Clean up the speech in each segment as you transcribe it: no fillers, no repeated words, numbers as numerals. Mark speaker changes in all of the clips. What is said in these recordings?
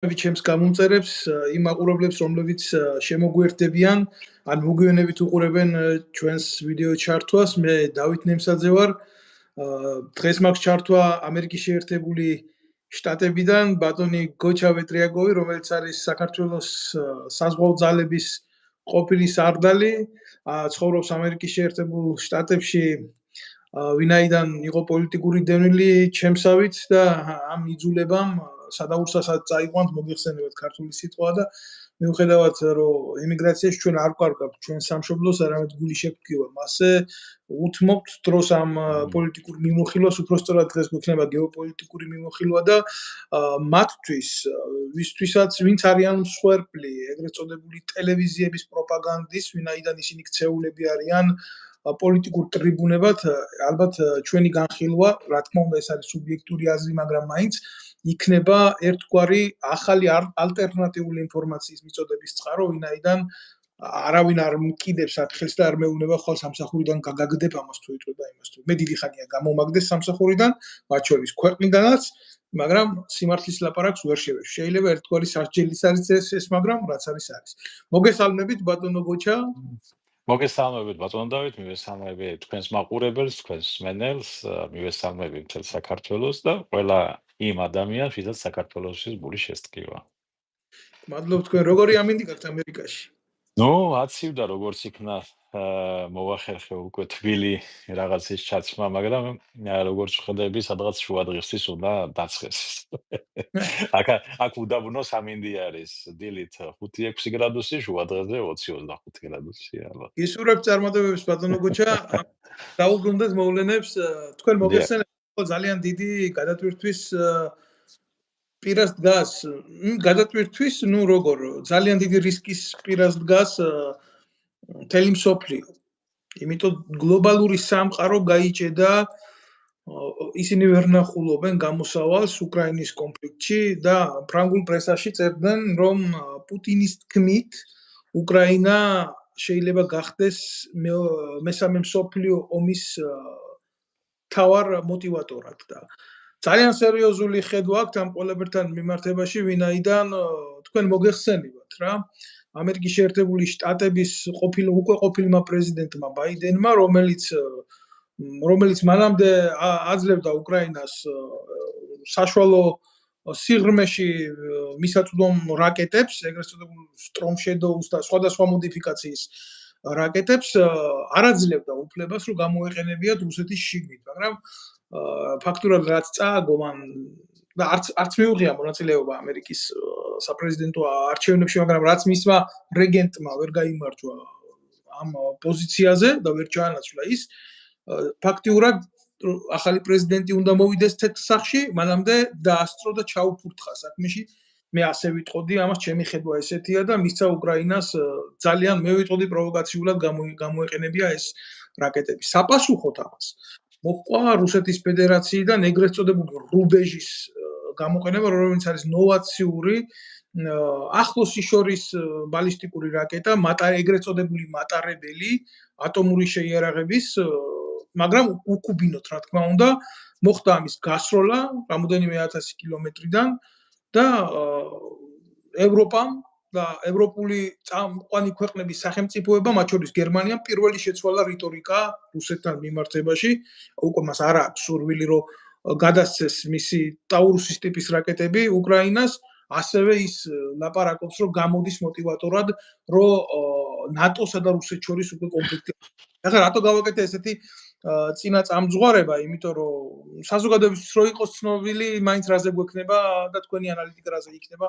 Speaker 1: ჩემს გამომწერებს იმ მაყურებლებს, რომლებიც შემოგვერდებიან, ან მოგვიანებით უყურებენ ჩვენს ვიდეო ჩართვას. მე დავით ნემსაძე ვარ. დღეს მაქვს ჩართვა ამერიკის შეერთებული შტატებიდან ბატონი გოჩა ვეტრიაგოვი, რომელიც არის საქართველოს საზღვაო ძალების ყოფილი სარდალი, ცხოვრობს ამერიკის შეერთებულ შტატებში, ვინაიდან იყო პოლიტიკური დევნილი ჩემსავით და ამ იძულებამ სადაურსასაც წაიყვანთ, მოგიხსენებათ ქართული სიტყვა და მიუხედავად რომ ემიგრაციაში ჩვენ არ გვყარგავთ ჩვენ სამშობლოს, არამედ გული შეგვგივა მასზე, უთმობთ დროს ამ პოლიტიკურ მიმოხილვას, უпростоრად დღეს გვექნება გეოპოლიტიკური მიმოხილვა და მათთვის, ვისთვისაც ვინც არიან მსხვერპლი, ეგრეთ წოდებული ტელევიზიების პროპაგანდის, ვინაიდან ისინი ქცეულები არიან პოლიტიკურ ტრიბუნებად, ალბათ ჩვენი განხილვა, რა თქმა უნდა, ეს არის სუბიექტური აზრი, მაგრამ მაინც იქნება ერთგვარი ახალი ალტერნატიული ინფორმაციის მიწოდების წყარო, ვინაიდან არავინ არ მკიდებს ათხელს და არ მეუბნება ხვალ სამსახურიდან გაგაგდებ ამას თუ იტყვი და იმას თუ. მე დიდი ხანია გამომაგდეს სამსახურიდან, მათ შორის ქვეყნიდანაც, მაგრამ სიმართლის ლაპარაკს ვერ შევეშ. შეიძლება ერთგვარი სასჯელის არის ეს, მაგრამ რაც არის არის. მოგესალმებით ბატონო გოჩა.
Speaker 2: მოგესალმებით ბატონო დავით, მივესალმები თქვენს მაყურებელს, თქვენს მსმენელს, მივესალმები მთელ საქართველოს და ყველა იმ ადამიანს, ვისაც საქართველოსის გული შესტკივა.
Speaker 1: მადლობ თქვენ, როგორი ამინდი გაქვთ ამერიკაში?
Speaker 2: ნუ, აცივდა როგორც იქნა მოვახერხე უკვე თბილი რაღაცის ჩაცმა, მაგრამ როგორც ვხედები, სადღაც შუა დღისთვის უნდა დაცხეს. აქ უდაბნო სამინდი არის, დილით 5-6 გრადუსი, შუა დღეზე 20-25 გრადუსი ალბათ.
Speaker 1: გისურვებთ წარმატებებს ბატონო გოჩა, დაუბრუნდეთ მოვლენებს, თქვენ მოგეხსენებათ ძალიან დიდი გადატვირთვის პირას დგას, გადატვირთვის, ნუ როგორ, ძალიან დიდი რისკის პირას დგას მთელი მსოფლიო. იმიტომ გლობალური სამყარო გაიჭედა, ისინი ვერ ნახულობენ გამოსავალს უკრაინის კონფლიქტში და ფრანგულ პრესაში წერდნენ, რომ პუტინის თქმით უკრაინა შეიძლება გახდეს მესამე მსოფლიო ომის მთავარ მოტივატორად და ძალიან სერიოზული ხედვა აქვს ამ ყველაფერთან მიმართებაში, ვინაიდან თქვენ მოგეხსენებათ რა, ამერიკის შეერთებული შტატების უკვე ყოფილმა პრეზიდენტმა ბაიდენმა, რომელიც მანამდე აძლევდა უკრაინას საშუალო სიღრმეში მისაწვდომ რაკეტებს, ეგრეთ წოდებულ Storm Shadows და სხვადასხვა მოდიფიკაციის რაკეტებს, არ აძლევდა უფლებას, რომ გამოეყენებიათ რუსეთის შიგნით, მაგრამ ფაქტურად რაც წააგო მან და არც მიუღია მონაწილეობა ამერიკის საპრეზიდენტო არჩევნებში, მაგრამ რაც მისმა რეგენტმა ვერ გაიმარჯვა ამ პოზიციაზე და ვერ ჩაანაცვლა ის, ფაქტიურად ახალი პრეზიდენტი უნდა მოვიდეს თეთრსახში, მანამდე დაასწრო და ჩაუფურთხა საქმეში. მე ასე ვიტყოდი, ამას ჩემი ხედვა ესეთია და მისცა უკრაინას ძალიან მე ვიტყოდი პროვოკაციულად გამოეყენებია ეს რაკეტები. საპასუხოდ ამას მოყვა რუსეთის ფედერაციიდან ეგრეთ წოდებული რუბეჟის გამოყენება, რომელიც არის ნოვაციური ახლოს შორის ბალისტიკური რაკეტა, ეგრეთ წოდებული მატარებელი ატომური შეიარაღების, მაგრამ უკუბინოთ, რა თქმა უნდა, მოხდა ამის გასროლა რამოდენიმე 1000 კილომეტრიდან და ევროპამ და ევროპული წამყვანი ქვეყნების სახელმწიფოებმა, მათ შორის გერმანიამ პირველი შეცვალა რიტორიკა რუსეთთან მიმართებაში, უკვე მას არ აქვს სურვილი, რომ გადასცეს მისი ტაურუსის ტიპის რაკეტები უკრაინას, ასევე ის ლაპარაკობს, რომ გამოდის მოტივატორად, რომ ნატოსა და რუსეთს შორის უკვე კონფლიქტი. ახლა რატო გავაკეთე ესეთი წინა წამძღვარება, იმიტომ რომ საზოგადოებისთვის რო იყოს ცნობილი, მაინც რაზე გვექნება და თქვენი ანალიტიკა რაზე იქნება,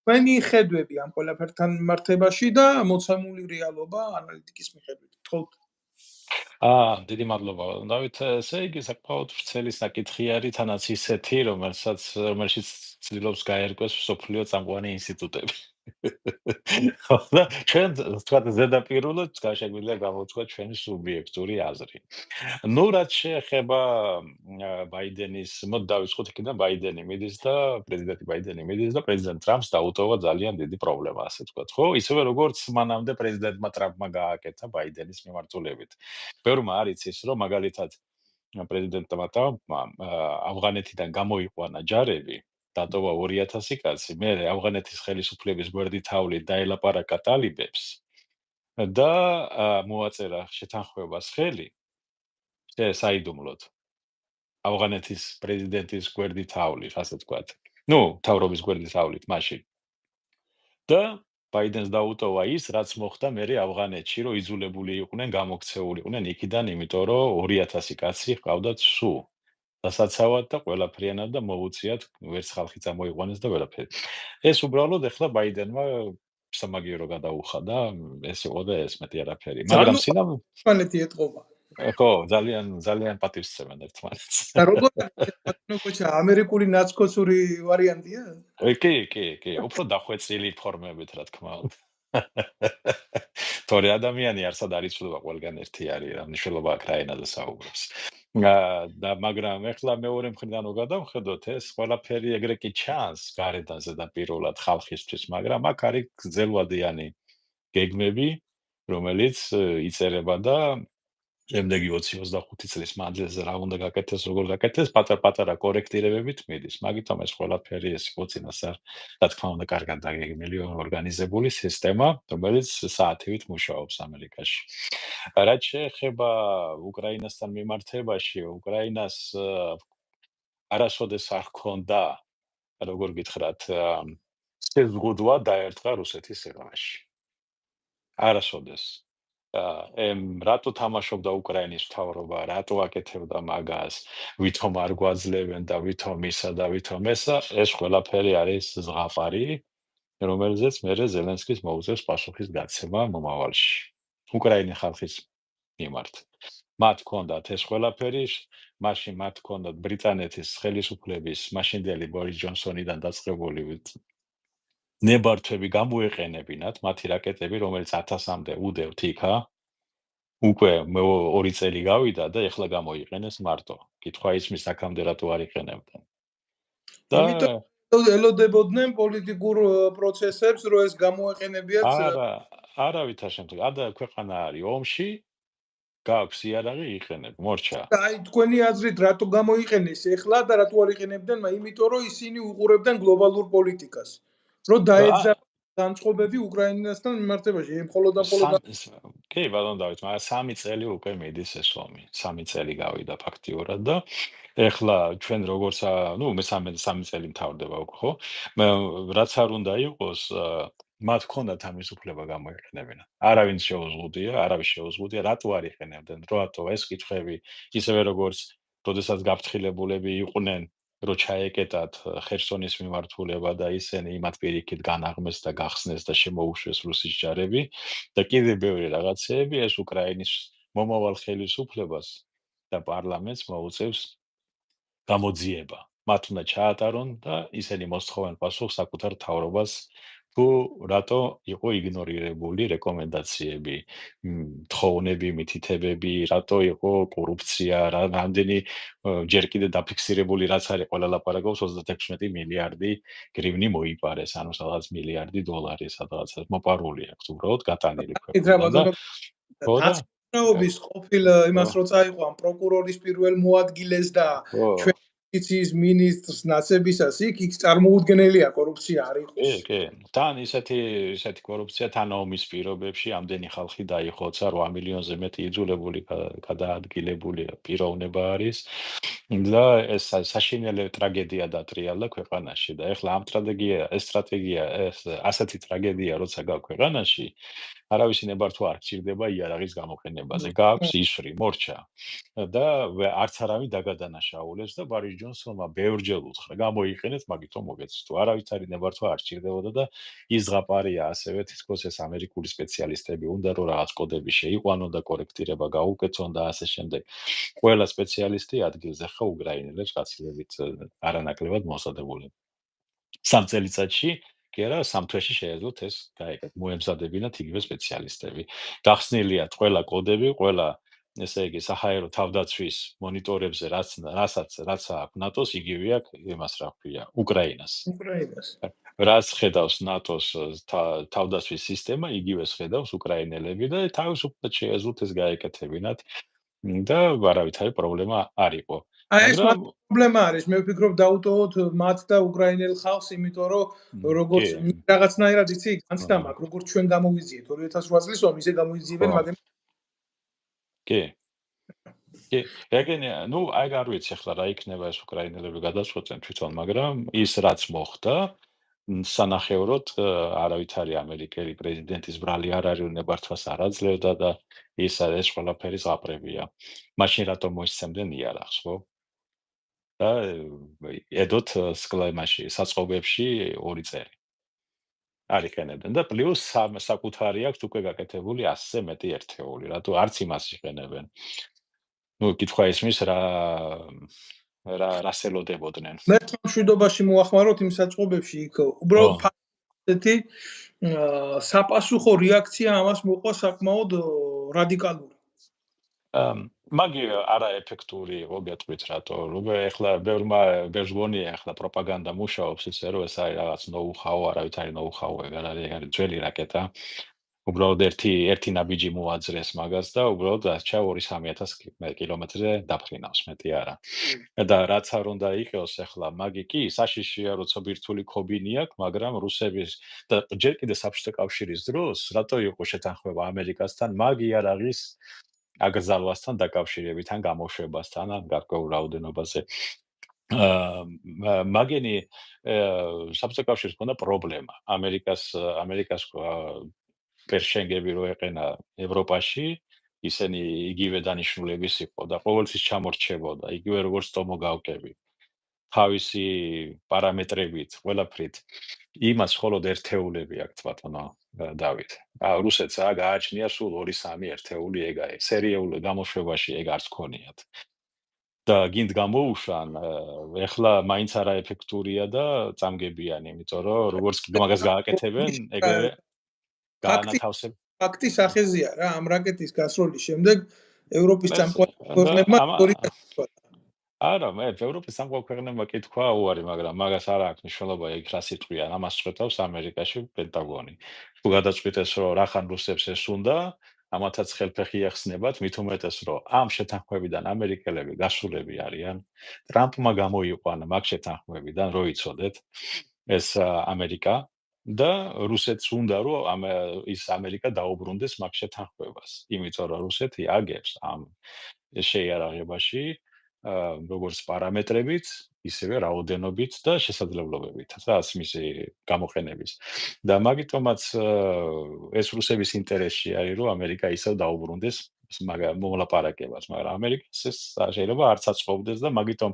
Speaker 1: თქვენი ხედვები ამ ყველაფერთან მიმართებაში და მოცემული რეალობა ანალიტიკის მიხედვით. თხოვთ.
Speaker 2: დიდი მადლობა დავით, ესე იგი საკმაოდ ვრცელი საკითხი არის, თანაც ისეთი, რომელშიც ცდილობს გაერკვეს მსოფლიო წამყვანი ინსტიტუტები. და ჩვენ თქვა ზედაპირულად შეგვიძლია გამოვთქვათ ჩვენი სუბიექტური აზრი. ნუ რაც შეეხება ბაიდენის, მოდი დავიწყოთ იქიდან ბაიდენი მიდის და პრეზიდენტი ბაიდენი მიდის და პრეზიდენტ ტრამპს დაუტოვა ძალიან დიდი პრობლემა, ასე ვთქვათ, ხო? ისევე როგორც მანამდე პრეზიდენტმა ტრამპმა გააკეთა ბაიდენის მიმართულებით. ბევრმა არ იცის, რომ მაგალითად პრეზიდენტმა ტრამპმა ავღანეთიდან გამოიყვანა ჯარები დატოვა 2000 კაცი, მერე ავღანეთის ხელისუფლების გვერდითაულით დაელაპარაკა ტალიბებს და მოაწერა შეთანხმებას ხელი საიდუმლოდ ავღანეთის პრეზიდენტის გვერდითაულით, ასე ვთქვათ. ნუ, მთავრობის გვერდითაულით მაშინ. და ბაიდენს დაუტოვა ის, რაც მოხდა მერე ავღანეთში, რომ იძულებული იყვნენ გამოქცეულიყვნენ იქიდან, იმიტომ რომ 2000 კაცი ჰყავდათ სულ დასაცავად და ყველაფრიანად და მოუწიათ, ვერც ხალხი წამოიყვანეს და ყველაფერი. ეს უბრალოდ ეხლა ბაიდენმა სამაგიერო გადაუხადა, ეს იყო და ეს მეტი არაფერი. მაგრამ
Speaker 1: სინამდვილეში ეთყობა.
Speaker 2: ხო, ძალიან პატივს სცემენ ერთმანეთს.
Speaker 1: და როგორ გოჩა ამერიკული ნაცკოცური ვარიანტია?
Speaker 2: კი, უფრო დახვეწილი ფორმებით, რა თქმა უნდა. თორე ადამიანი არსად არ იცვლება, ყველგან ერთი არის, რა მნიშვნელობა აქვს რა ენაზე საუბრობს. და მაგრამ ეხლა მეორე მხრიდან რო გადავხედოთ, ეს ყველაფერი ეგრე კი ჩანს გარედან ზედაპირულად ხალხისთვის, მაგრამ აქ არის გრძელვადიანი გეგმები, რომელიც იწერება და შემდეგი 20-25 წლის მანძილზე რა უნდა გაკეთდეს, როგორ გაკეთდეს, პატარ-პატარა კორექტირებებით მიდის. მაგიტომ ეს ყველაფერი ეს იყო წინასწარ, რა თქმა უნდა, კარგად დაგეგმილი ორგანიზებული სისტემა, რომელიც საათივით მუშაობს ამერიკაში. რაც შეეხება უკრაინასთან მიმართებაში, უკრაინას არასოდეს არ ჰქონდა, როგორ გითხრათ, შეზღუდვა დაერტყა რუსეთის სიღრმეში. არასოდეს. რატო თამაშობდა უკრაინის მთავრობა, რატო აკეთებდა მაგას, ვითომ არ გვაძლევენ და ვითომ ისა და ვითომ ესა, ეს ყველაფერი არის ზღაპარი, რომელზეც მერე ზელენსკის მოუწევს პასუხის გაცემა მომავალში. უკრაინის ხალხის მიმართ. მათ ჰქონდათ ეს ყველაფერი, მაშინ მათ ჰქონდათ ბრიტანეთის ხელისუფლების მაშინდელი ბორის ჯონსონიდან დაწყებული ნებართვები გამოეყენებინათ მათი რაკეტები, რომელიც 1000-მდე უდევთ იქა. უკვე 2 წელი გავიდა და ეხლა გამოიყენეს მარტო. კითხვა ისმის აქამდე რატო არ იყენებდნენ. და
Speaker 1: ელოდებოდნენ პოლიტიკურ პროცესებს, რომ ეს გამოეყენებიათ.
Speaker 2: არავითარ შემთხვევაში. ადა ქვეყანა არის ომში, გაქვს იარაღი იყენებ, მორჩა.
Speaker 1: აი თქვენი აზრით რატო გამოიყენეს ეხლა და რატო არ იყენებდნენ, იმიტომ რომ ისინი უყურებდნენ გლობალურ პოლიტიკას. რომ დაეძაბა განწყობები უკრაინასთან მიმართებაში, მხოლოდ
Speaker 2: კი, ბატონო დავით, მაგრამ 3 წელი უკვე მიდის ეს ომი. 3 წელი გავიდა ფაქტიურად და ეხლა ჩვენ როგორც მე 3 წელი მთავრდება უკვე, ხო? რაც არ უნდა იყოს, მათ ჰქონდათ ამის უფლება გამოიყენებინა. არავინ არავის შეუზღუდია, რატო არ იყენებდნენ? რატო ეს კითხვები ისევე როგორც როდესაც გაფრთხილებულები იყვნენ, რომ ჩაეკეტათ ხერსონის მიმართულება და ისინი იმათ პირიქით განაღმეს და გახსნეს და შემოუშვეს რუსის ჯარები და კიდევ ბევრი რაღაცეები ეს უკრაინის მომავალ ხელისუფლებას და პარლამენტს მოუწევს გამოძიება. მათ უნდა ჩაატარონ და ისინი მოსთხოვენ პასუხს საკუთარ მთავრობას თუ რატო იყო იგნორირებული რეკომენდაციები, თხოვნები, მითითებები, რატო იყო კორუფცია, რამდენი ჯერ კიდე დაფიქსირებული რაც არის ყველა ლაპარაკობს 36 მილიარდი გრივნი მოიპარეს, ანუ სადღაც მილიარდი დოლარი სადღაც მოპარული აქვს, უბრალოდ გატანილი
Speaker 1: ქვეყნიდან. თაცნაობის ყოფილ იმას რო წაიყო ამ პროკურორის პირველ მოადგილეს და ჩვენ იცის მინისტრს ნაცებისას იქ წარმოუდგენელია კორუფცია არ იყოს.
Speaker 2: კი. თან ისეთი კორუფცია თან ომის პირობებში ამდენი ხალხი დაიხოცა 8 მილიონზე მეტი იძულებული გადაადგილებული პიროვნება არის და ეს საშინელი ტრაგედია დატრიალდა ქვეყანაში და ეხლა ამ სტრატეგია ეს ასეთი ტრაგედია როცა გაქვს ქვეყანაში არავის ნებართვა არ გჭირდება იარაღის გამოყენებაზე. გააქვს ისვრი, მორჩა. და არც არავინ დაგადანაშაულებს და ბორის ჯონსონმა ბევრჯერ უთხრა, გამოიყენეთ, მაგითო მოგეცით. თუ არავითარი ნებართვა არ გჭირდებოდა და ის ზღაპარია ასევე თითქოს ეს ამერიკული სპეციალისტები უნდა რომ რაღაც კოდები შეიყვანონ და კორექტირება გაუკეთონ და ასე შემდეგ. ყველა სპეციალისტი ადგილზე ხა უკრაინელებს გაცილებით არანაკლებად მოსადებულები. 3 წელიწადში კი არა, 3 თვეში შეეძლოთ ეს მოემზადებინათ იგივე სპეციალისტები. გახსნილია ყველა კოდები, ყველა ესე იგი საჰაერო თავდაცვის მონიტორებზე რაც აქვს ნატოს, იგივე აქვს იმას რა ქვია, უკრაინას. რაც ხედავს ნატოს თავდაცვის სისტემა, იგივეს ხედავს უკრაინელები და თავისუფლად შეეძლოთ ეს გაეკეთებინათ და არავითარი პრობლემა არ იყო.
Speaker 1: ეს
Speaker 2: მაგრამ
Speaker 1: პრობლემა არის. მე ვფიქრობ დაუტოვოთ მათ და უკრაინელ ხალხს, იმიტომ რომ როგორც
Speaker 2: კი,
Speaker 1: რაღაცნაირად იცი განცდა
Speaker 2: აა,
Speaker 1: მაქვს, როგორც ჩვენ გამოვიძიეთ 2008 წლის ომი, ისე გამოიძიებენ
Speaker 2: ხო,
Speaker 1: მაგენ
Speaker 2: კი. კი, ეგენი, ნუ აი არ ვიცი ახლა რა იქნება ეს უკრაინელები გადაწყვეტენ თვითონ, მაგრამ ის რაც მოხდა, სანახევროდ არავითარი ამერიკელი პრეზიდენტის ბრალი არ არის, ნებართვას არ აძლევდა და ეს ყველაფერი ზღაპრებია. მაშინ რატომ მოისცემდნენ იარაღს, ხო? და ედოთ სკლემაში, საწყობებში 2 წელი არ იყენებდნენ და პლუს საკუთარი აქვს უკვე გაკეთებული 100-ზე მეტი ერთეული, რატო არც იმას იყენებენ. ნუ კითხვა ისმის რა სელოდებოდნენ.
Speaker 1: მე მშვიდობაში მოახმაროთ იმ საწყობებში იქ უბრალოდ
Speaker 2: ო,
Speaker 1: ესეთი საპასუხო რეაქცია ამას მოყვა საკმაოდ რადიკალური.
Speaker 2: მაგი არაეფექტური იყო გეტყვით რატო რომ ეხლა ბევრს გონია ეხლა პროპაგანდა მუშაობს ისე რომ ეს არის რაღაც ნოუ-ჰაუ, არავითარი ნოუ-ჰაუ ეგ არის ძველი რაკეტა. უბრალოდ ერთი ნაბიჯი მოაძრეს მაგას და უბრალოდ დასჩა 2-3000 კილომეტრზე დაფრინავს, მეტი არა. და რაც არ უნდა იყოს ახლა მაგი კი საშიშია როცა ბირთვული ქობინი აქვს, მაგრამ რუსების და ჯერ კიდე საბჭოთა კავშირის დროს რატო იყო შეთანხმება ამერიკასთან მაგი იარაღის აკრძალვასთან დაკავშირებით ან გამოშვებასთან ან გარკვეულ რაოდენობაზე. მაგენი საბჭოთა კავშირს ჰქონდა პრობლემა. ამერიკას პერშენგები რო ეყენა ევროპაში, ისინი იგივე დანიშნულების იყო და ყოველთვის ჩამორჩებოდა, იგივე როგორც ტომოგავკები. თავისი პარამეტრებით, ყველაფრით. იმას მხოლოდ ერთეულები აქვს ბატონო დავით. რუსეთს რა გააჩნია სულ 2-3 ერთეული ეგ არის. სერიულ გამოშვებაში ეგ არც ქონიათ. და გინდ გამოუშვან, ეხლა მაინც არაეფექტურია და წამგებიანი, იმიტომ რომ როგორც მაგას გააკეთებენ, ეგრევე გაანათავსებ.
Speaker 1: ფაქტი სახეზია რა, ამ რაკეტის გასროლის შემდეგ ევროპის
Speaker 2: და
Speaker 1: წამყვანი ქვეყნებმა
Speaker 2: არა, მე ევროპის სამყარო ქვეყნებმა კითხვა უარი, მაგრამ მაგას არ აქვს მნიშვნელობა იქ რა სიტყვიან, ამას წვეთავს ამერიკაში პენტაგონი. თუ გადაწყვიტეს რომ რახან რუსებს ეს უნდა, ამათაც ხელფეხი ახსნებათ, მით უმეტეს რომ ამ შეთანხმებიდან ამერიკელები გასულები არიან. ტრამპმა გამოიყვანა მაგ შეთანხმებიდან, რო იცოდეთ, ეს ამერიკა და რუსეთს უნდა რომ ის ამერიკა დაუბრუნდეს მაგ შეთანხმებას, იმიტომ რომ რუსეთი აგებს ამ შეიარაღებაში როგორც პარამეტრებით, ისევე რაოდენობით და შესაძლებლობებით, რაც მისი გამოყენების. და მაგიტომაც ეს რუსების ინტერესში არის, რომ ამერიკა ისევ დაუბრუნდეს მოლაპარაკებას, მაგრამ ამერიკას ეს შეიძლება არც აწყობდეს და მაგიტომ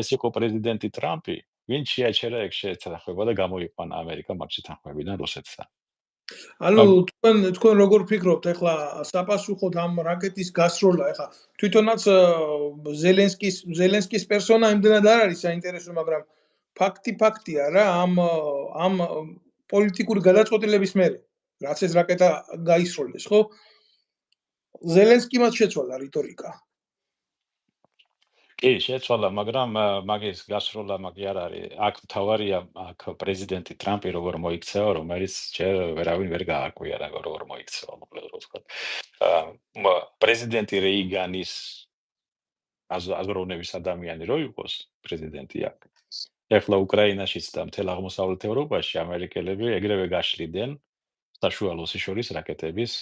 Speaker 2: ეს იყო პრეზიდენტი ტრამპი, ვინც შეაჩერა ეგ შეთანხმება და გამოიყვანა ამერიკა მაგ შეთანხმებიდან რუსეთთან.
Speaker 1: ანუ თქვენ როგორ ფიქრობთ ახლა საპასუხოდ ამ რაკეტის გასროლა ახლა თვითონაც ზელენსკის პერსონა იმდენად არ არის საინტერესო, მაგრამ ფაქტია რა ამ პოლიტიკური გადაწყვეტილების მერე რაც ეს რაკეტა გაისროლეს, ხო? ზელენსკიმაც შეცვალა რიტორიკა.
Speaker 2: კი, შეცვალა, მაგრამ მაგის გასროლა მაგი არ არის. აქ თავარია, აქ პრეზიდენტი ტრამპი როგორ მოიქცევა, რომელიც ჯერ ვერავინ ვერ გააკვირა როგორ მოიქცევა, მოკლედ რო ვთქვა. პრეზიდენტი რეიგანის აზროვნების ადამიანი რო იყოს პრეზიდენტი აქ. ეხლა უკრაინაშიც და მთელ აღმოსავლეთ ევროპაში ამერიკელები ეგრევე გაშლიდნენ საშუალო შორის რაკეტების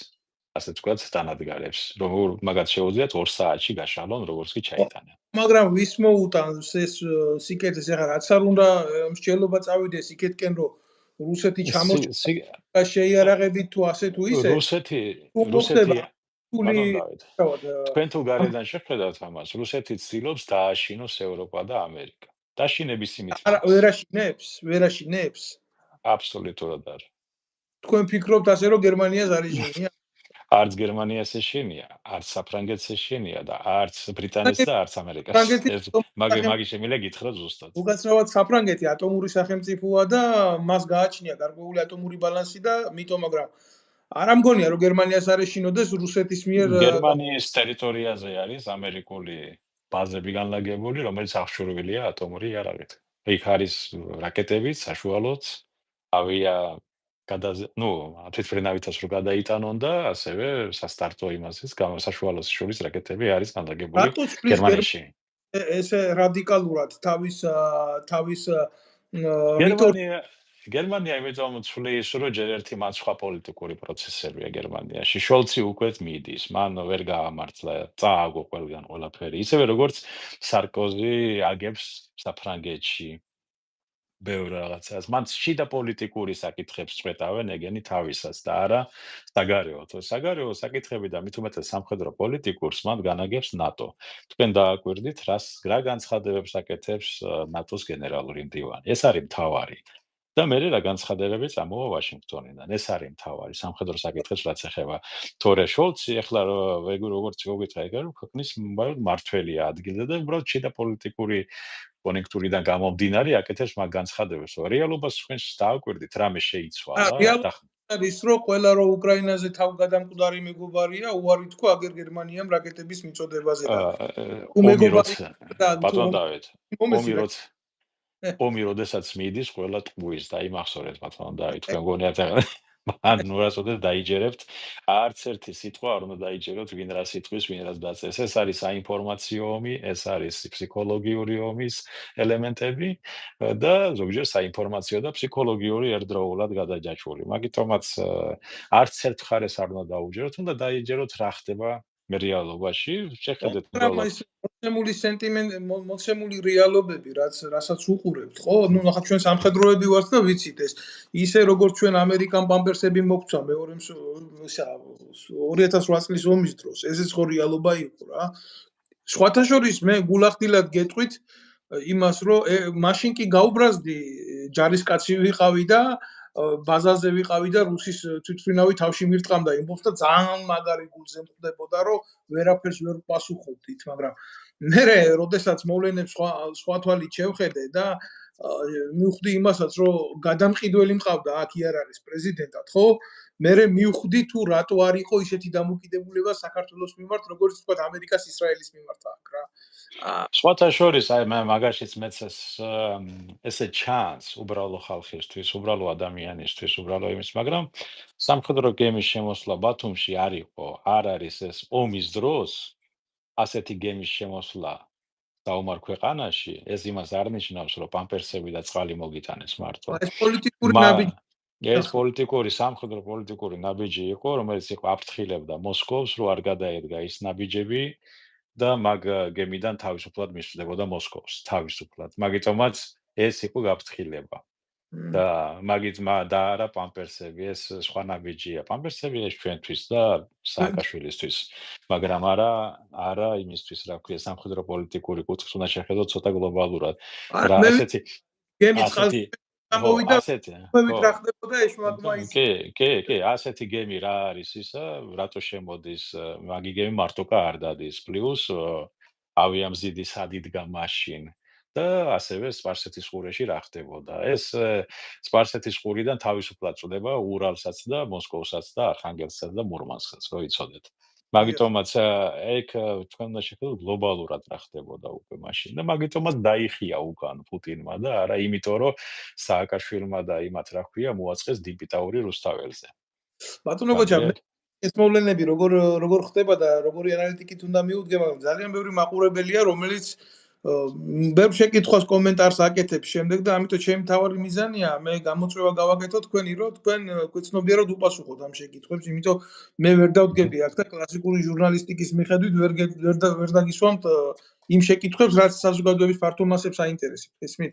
Speaker 2: ასე ვთქვათ, დანადგარებს, რომ მაგათ შეუძლიათ 2 საათში გაშალონ, როგორც კი ჩაიტანენ.
Speaker 1: მაგრამ ვის მოუტანს ეს სიკეთეს, ახლა რაც არ უნდა მსჯელობა წავიდეს იქეთკენ, რომ რუსეთი ჩამოშვა შეიარაღებით თუ ასე თუ ისე.
Speaker 2: რუსეთი თქვენ თუ გარედან შეხედავთ ამას, რუსეთი ცდილობს დააშინოს ევროპა და ამერიკა. დაშინების იმით.
Speaker 1: ვერაშინებს?
Speaker 2: აბსოლუტურად არ.
Speaker 1: თქვენ ფიქრობთ ასე, რომ გერმანიას არ ეშინია?
Speaker 2: არც გერმანიას ეშინია, არც საფრანგეთს ეშინია და არც ბრიტანეთს და არც ამერიკას. მაგი შემიძლია გითხრათ ზუსტად.
Speaker 1: უკაცრავად საფრანგეთი ატომური სახელმწიფოა და მას გააჩნია გარკვეული ატომური ბალანსი და მიტომ, მაგრამ არ ამგონია რომ გერმანიას არ ეშინოდეს რუსეთის მიერ
Speaker 2: გერმანიის ტერიტორიაზე არის ამერიკული ბაზები განლაგებული, რომელიც აღჭურვილია ატომური იარაღით. იქ არის რაკეტები, საშუალოც, ავია თვითმფრინავითაც რო გადაიტანონ და ასევე სასტარტო იმასაც საშუალოს შორის რაკეტები არის განლაგებული გერმანიაში.
Speaker 1: ესე რადიკალურად თავის
Speaker 2: გერმანია იმიტომ ცვლის, რომ ჯერ ერთი მათ სხვა პოლიტიკური პროცესებია გერმანიაში. შოლცი უკვე მიდის, მან ვერ გაამართლა, წააგო ყველგან ყველაფერი. ისევე როგორც სარკოზი აგებს საფრანგეთში ბევრ რაღაცას. მან შიდა პოლიტიკური საკითხებს წვეტავენ ეგენი თავისას და არა საგარეო. საგარეო საკითხები და მით უმეტეს სამხედრო პოლიტიკურს მან განაგებს ნატო. თქვენ დააკვირდით, რა განცხადებებს აკეთებს ნატოს გენერალური მდივანი. ეს არის მთავარი. და მე რა განცხადებები წამოვა ვაშინგტონიდან. ეს არის მთავარი სამხედრო საკითხებს რაც ეხება. თორე შოლცი ახლა როგორც გოგიტყა ეგ რომ ქვეყნის მმართველია ადგილზე და უბრალოდ შიდა პოლიტიკური კონექტურიდან გამომდინარე აკეთებს მაგ განცხადებებს. რეალობას თქვენს დააკვირდით, რამე შეიცვალა.
Speaker 1: არის რომ ყველა რო უკრაინაზე თავგადამკვდარი მეგობარია, უარი თქვა აგერ გერმანიამ რაკეტების მიწოდებაზე და
Speaker 2: ბატონ დავით, ომი როდესაც მიდის, ყველა ტყუის დაიმახსოვრეთ ბატონ დავით, თქვენ გონიათ ან ნურასოდეს დაიჯერებთ, არც ერთი სიტყვა არ უნდა დაიჯეროთ, ვინ რა სიტყვის, ვინ რას დაწეს. ეს არის საინფორმაციო ომი, ეს არის ფსიქოლოგიური ომის ელემენტები და ზოგჯერ საინფორმაციო და ფსიქოლოგიური ერთდროულად გადაჯაჭვული. მაგიტომაც არც ერთ მხარეს არ უნდა დაუჯეროთ, უნდა დაიჯეროთ რა ხდება რეალობაში. შეხედეთ
Speaker 1: მოცემული სენტიმენტი, მოცემული რეალობები, რასაც უყურებთ, ხო? ნუ ნახეთ ჩვენ სამხედროები ვართ და ვიცით ეს. ისე როგორც ჩვენ ამერიკან პამპერსები მოგწვა მეორე 2008 წლის ომის დროს, ესეც ხო რეალობა იყო რა. სხვათა შორის მე გულახდილად გეტყვით იმას, რომ მაშინ კი გაუბრაზდი ჯარისკაცი ვიყავი და ბაზაზე ვიყავი და რუსის თვითმფრინავი თავში მირტყამდა იმბობს და ძალიან მაგარი გულზე მხვდებოდა, რომ ვერაფერს ვერ პასუხობდით, მაგრამ მე როდესაც მოვლენებს სხვა თვალით შევხედე და მივხვდი იმასაც, რომ გადამყიდველი მყავდა აქ არ არის პრეზიდენტად, ხო? მე მივხვდი თუ რატო არ იყო ისეთი დამოკიდებულება საქართველოს მიმართ, როგორც თქვა ამერიკას ისრაელის მიმართ აქ რა.
Speaker 2: სხვათა შორის აი მაგაშიც მეც ესე ჩანს უბრალო ხალხისთვის, უბრალო ადამიანისთვის, უბრალო იმის, მაგრამ სამხედრო გემის შემოსვლა ბათუმში არ იყო, არ არის ეს ომის დროს ასეთი გემის შემოსვლა დაუმარ ქვეყანაში, ეს იმას არ ნიშნავს, რომ პამპერსები და წყალი მოგიტანეს მარტო.
Speaker 1: ეს პოლიტიკური ნაბიჯი.
Speaker 2: ეს პოლიტიკური სამხედრო პოლიტიკური ნაბიჯი იყო, რომელიც იყო აფრთხილებდა მოსკოვს, რომ არ გადაედგა ის ნაბიჯები და მაგ გემიდან თავისუფლად მისვლებოდა მოსკოვს, თავისუფლად. მაგიტომაც ეს იყო გაფრთხილება. და და არა პამპერსები, ეს სხვა ნაბიჯია. პამპერსები ეს ჩვენთვის და სააკაშვილისთვის, მაგრამ არა იმისთვის, რა ქვია, სამხედრო პოლიტიკური კუთხით უნდა შეხედოთ ცოტა გლობალურად. რა ასეთი
Speaker 1: გემის ხალხი გამოვიდა, რა ხდებოდა ეშმაკმა ის.
Speaker 2: კი, ასეთი გემი რა არის ისა, რატო შემოდის, მაგი გემი მარტოკა არ დადის, პლუს ავიამზიდი სად იდგა მაშინ. და ასევე სპარსეთის ყურეში რა ხდებოდა. ეს სპარსეთის ყურიდან თავისუფლად წვდება ურალსაც და მოსკოვსაც და არხანგელსსაც და მურმანსკსაც, რო იცოდეთ. მაგიტომაც ეგ თქვენ უნდა შეხედოთ გლობალურად რა ხდებოდა უკვე მაშინ და მაგიტომაც დაიხია უკან პუტინმა და არა იმიტომ რომ სააკაშვილმა და იმათ რა ქვია მოაწყეს დიპიტაური რუსთაველზე.
Speaker 1: ბატონო გოჯა, ეს მოვლენები როგორ ხდება და როგორი ანალიტიკით უნდა მიუდგე, მაგრამ ძალიან ბევრი მაყურებელია, რომელიც ბევრ შეკითხვას კომენტარს აკეთებს შემდეგ და ამიტომ ჩემი თავარი მიზანია მე გამოწვევა გავაკეთო თქვენი რომ თქვენ გვეცნობიერად უპასუხოთ ამ შეკითხვებს, იმიტომ მე ვერ დავდგები აქ და კლასიკური ჟურნალისტიკის მიხედვით ვერ დაგისვამთ იმ შეკითხვებს, რაც საზოგადოების ფართო მასებს აინტერესებს. ესმით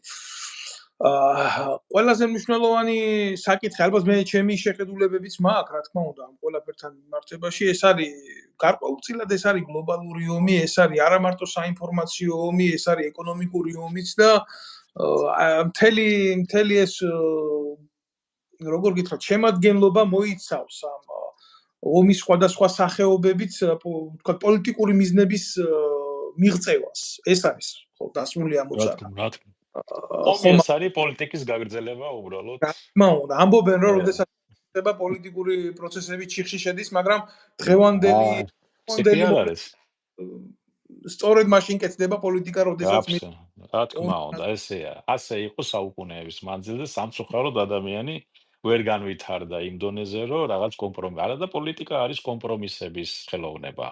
Speaker 1: ყველაზე მნიშვნელოვანი საკითხი, ალბათ მე ჩემი შეხედულებებიც მაქვს, რა თქმა უნდა, ამ ყველაფერთან მიმართებაში, ეს არის გარკვეულწილად ეს არის გლობალური ომი, ეს არის არა მარტო საინფორმაციო ომი, ეს არის ეკონომიკური ომიც და მთელი ეს როგორ გითხრათ, შემადგენლობა მოიცავს ამ ომის სხვადასხვა სახეობებით, თქვა პოლიტიკური მიზნების მიღწევას. ეს არის ხო დასმული ამოცანა.
Speaker 2: ეს არის პოლიტიკის გაგრძელება უბრალოდ.
Speaker 1: რა თქმა უნდა, ამბობენ რომ როდესაც ხდება პოლიტიკური პროცესები ჩიხში შედის, მაგრამ დღევანდელი სწორედ მაშინ კეთდება პოლიტიკა, როდესაც
Speaker 2: რა თქმა უნდა, ესეა. ასე იყო საუკუნეების მანძილზე სამწუხაროდ ადამიანი ვერ განვითარდა იმ დონეზე, რომ რაღაც კომპრომისი. არა და პოლიტიკა არის კომპრომისების ხელოვნება.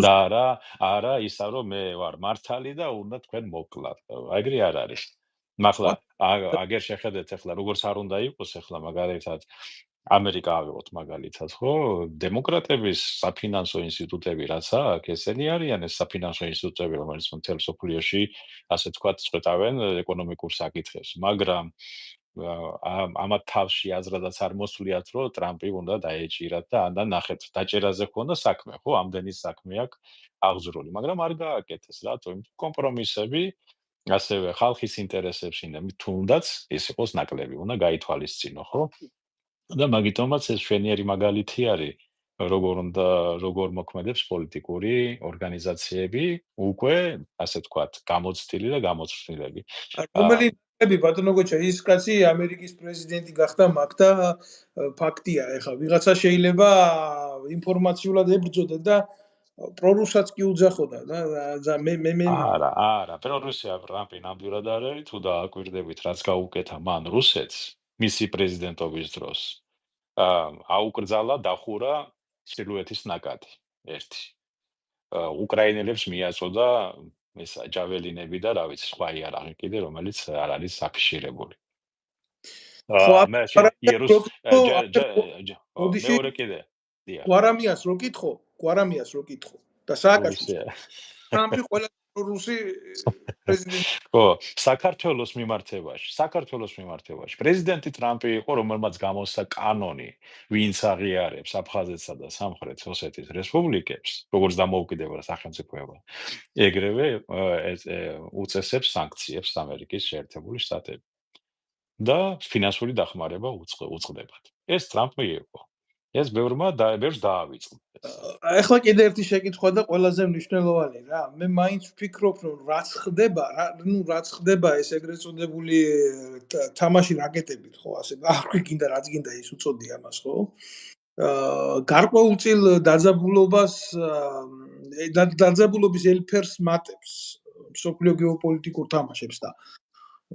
Speaker 2: და არა ისა, რომ მე ვარ მართალი და უნდა თქვენ მოკლათ. ეგრე არ არის. მართლა აგერ შეხედეთ ახლა როგორც არ უნდა იყოს ახლა მაგალითად ამერიკა ავიღოთ მაგალითად, ხო? დემოკრატების საფინანსო ინსტიტუტები რაც აქვს, ესენი არიან ეს საფინანსო ინსტიტუტები, რომელიც მთელ მსოფლიოში, ასე ვთქვათ, წვეტავენ ეკონომიკურ საკითხებს, მაგრამ ამათ თავში აზრადაც არ მოსვლიათ, რომ ტრამპი უნდა დაეჭირათ და და ნახეთ, დაჭერაზე ხონდა საქმე, ხო? ამდენი საქმე აქვს აღძრული, მაგრამ არ გააკეთეს, რატო? იმიტომ კომპრომისები ასევე ხალხის ინტერესებს თუნდაც ეს იყოს ნაკლები, უნდა გაითვალისწინო, ხო? და მაგიტომაც ეს შვენიერი მაგალითი არის, როგორ მოქმედებს პოლიტიკური ორგანიზაციები, უკვე, ასე ვთქვათ, გამოცდილი და გამოცვლილები.
Speaker 1: რომელი ნაკლები ბატონო გოჩა, ის კაცი ამერიკის პრეზიდენტი გახდა მაგ და ფაქტია, ეხლა ვიღაცა შეიძლება ინფორმაციულად ებრძოდა და პრორუსსაც კი უძახოდა და მე
Speaker 2: არა, პრორუსია ტრამპი ნამდვილად არ არის, თუ დააკვირდებით, რაც გაუკეთა მან რუსეთს, მისი პრეზიდენტობის დროს. აუკრძალა დახურა ჩრდილოეთის ნაკადი ერთი. უკრაინელებს მიაწოდა ეს ჯაველინები და რა ვიცი, სხვა იარაღი კიდე, რომელიც არ არის აფიშირებული. მე მეორე კიდე.
Speaker 1: გვარამიას რო კითხო და სააკაშვილს. ტრამპი ყველა რუსი პრეზიდენტი.
Speaker 2: ხო, საქართველოს მიმართებაში პრეზიდენტი ტრამპი იყო, რომელმაც გამოსცა კანონი, ვინც აღიარებს აფხაზეთსა და სამხრეთ ოსეთის რესპუბლიკებს, როგორც დამოუკიდებელ სახელმწიფოებად. ეგრევე უწესებს სანქციებს ამერიკის შეერთებული შტატები. და ფინანსური დახმარება უწყდებათ. ეს ტრამპი იყო. ეს ბევრს დაავიწყდა.
Speaker 1: ახლა კიდე ერთი შეკითხვა და ყველაზე მნიშვნელოვანი რა. მე მაინც ვფიქრობ, რომ რაც ხდება ეს ეგრეთ წოდებული თამაში რაკეტებით, ხო, ასე და არ გინდა რაც გინდა ის უწოდი ამას, ხო? გარკვეულწილ დაძაბულობის ელფერს მატებს მსოფლიო გეოპოლიტიკურ თამაშებს და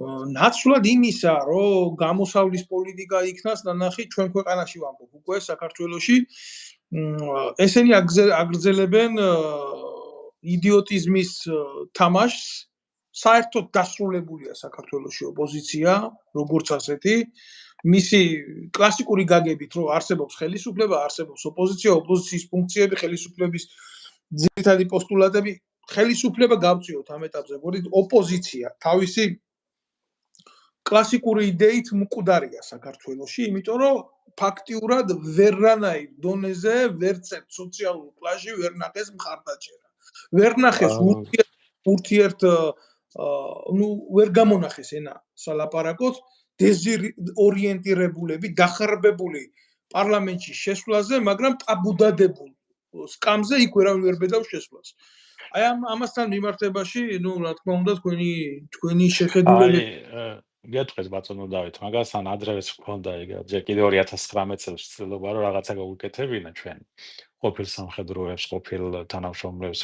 Speaker 1: ნაცვლად იმისა, რომ გამოსავლის პოლიტიკა იქნას ნანახი ჩვენ ქვეყანაში ვამბობ უკვე საქართველოში ესენი აგრძელებენ იდიოტიზმის თამაშს, საერთოდ დასრულებულია საქართველოში ოპოზიცია, როგორც ასეთი, მისი კლასიკური გაგებით, რომ არსებობს ხელისუფლება, არსებობს ოპოზიცია, ოპოზიციის ფუნქციები, ხელისუფლების ძირითადი პოსტულატები, ხელისუფლება გავწიოთ ამ ეტაპზე, მოდით ოპოზიცია თავისი კლასიკური იდეით მკვდარია საქართველოში, იმიტომ რომ ფაქტიურად ვერანაირ დონეზე ვერცერთ სოციალურ კლასში ვერ ნახეს მხარდაჭერა. ვერ ნახეს ურთიერთ ვერ გამონახეს ენა სალაპარაკოს დეზორიენტირებულები, დახარბებული პარლამენტში შესვლაზე, მაგრამ ტაბუდადებულ სკამზე იქ ვერავინ ვერ ბედავს შესვლას. აი ამასთან მიმართებაში, რა თქმა უნდა, თქვენი შეხედულება
Speaker 2: გეტყვით ბატონო დავით, მაგასთან ადრევეც გქონდა ეგ, ჯერ კიდე 2019 წელს ვცდილობა რომ რაღაცა გავუკეთებინა ჩვენ ყოფილ სამხედროებს, ყოფილ თანამშრომლებს,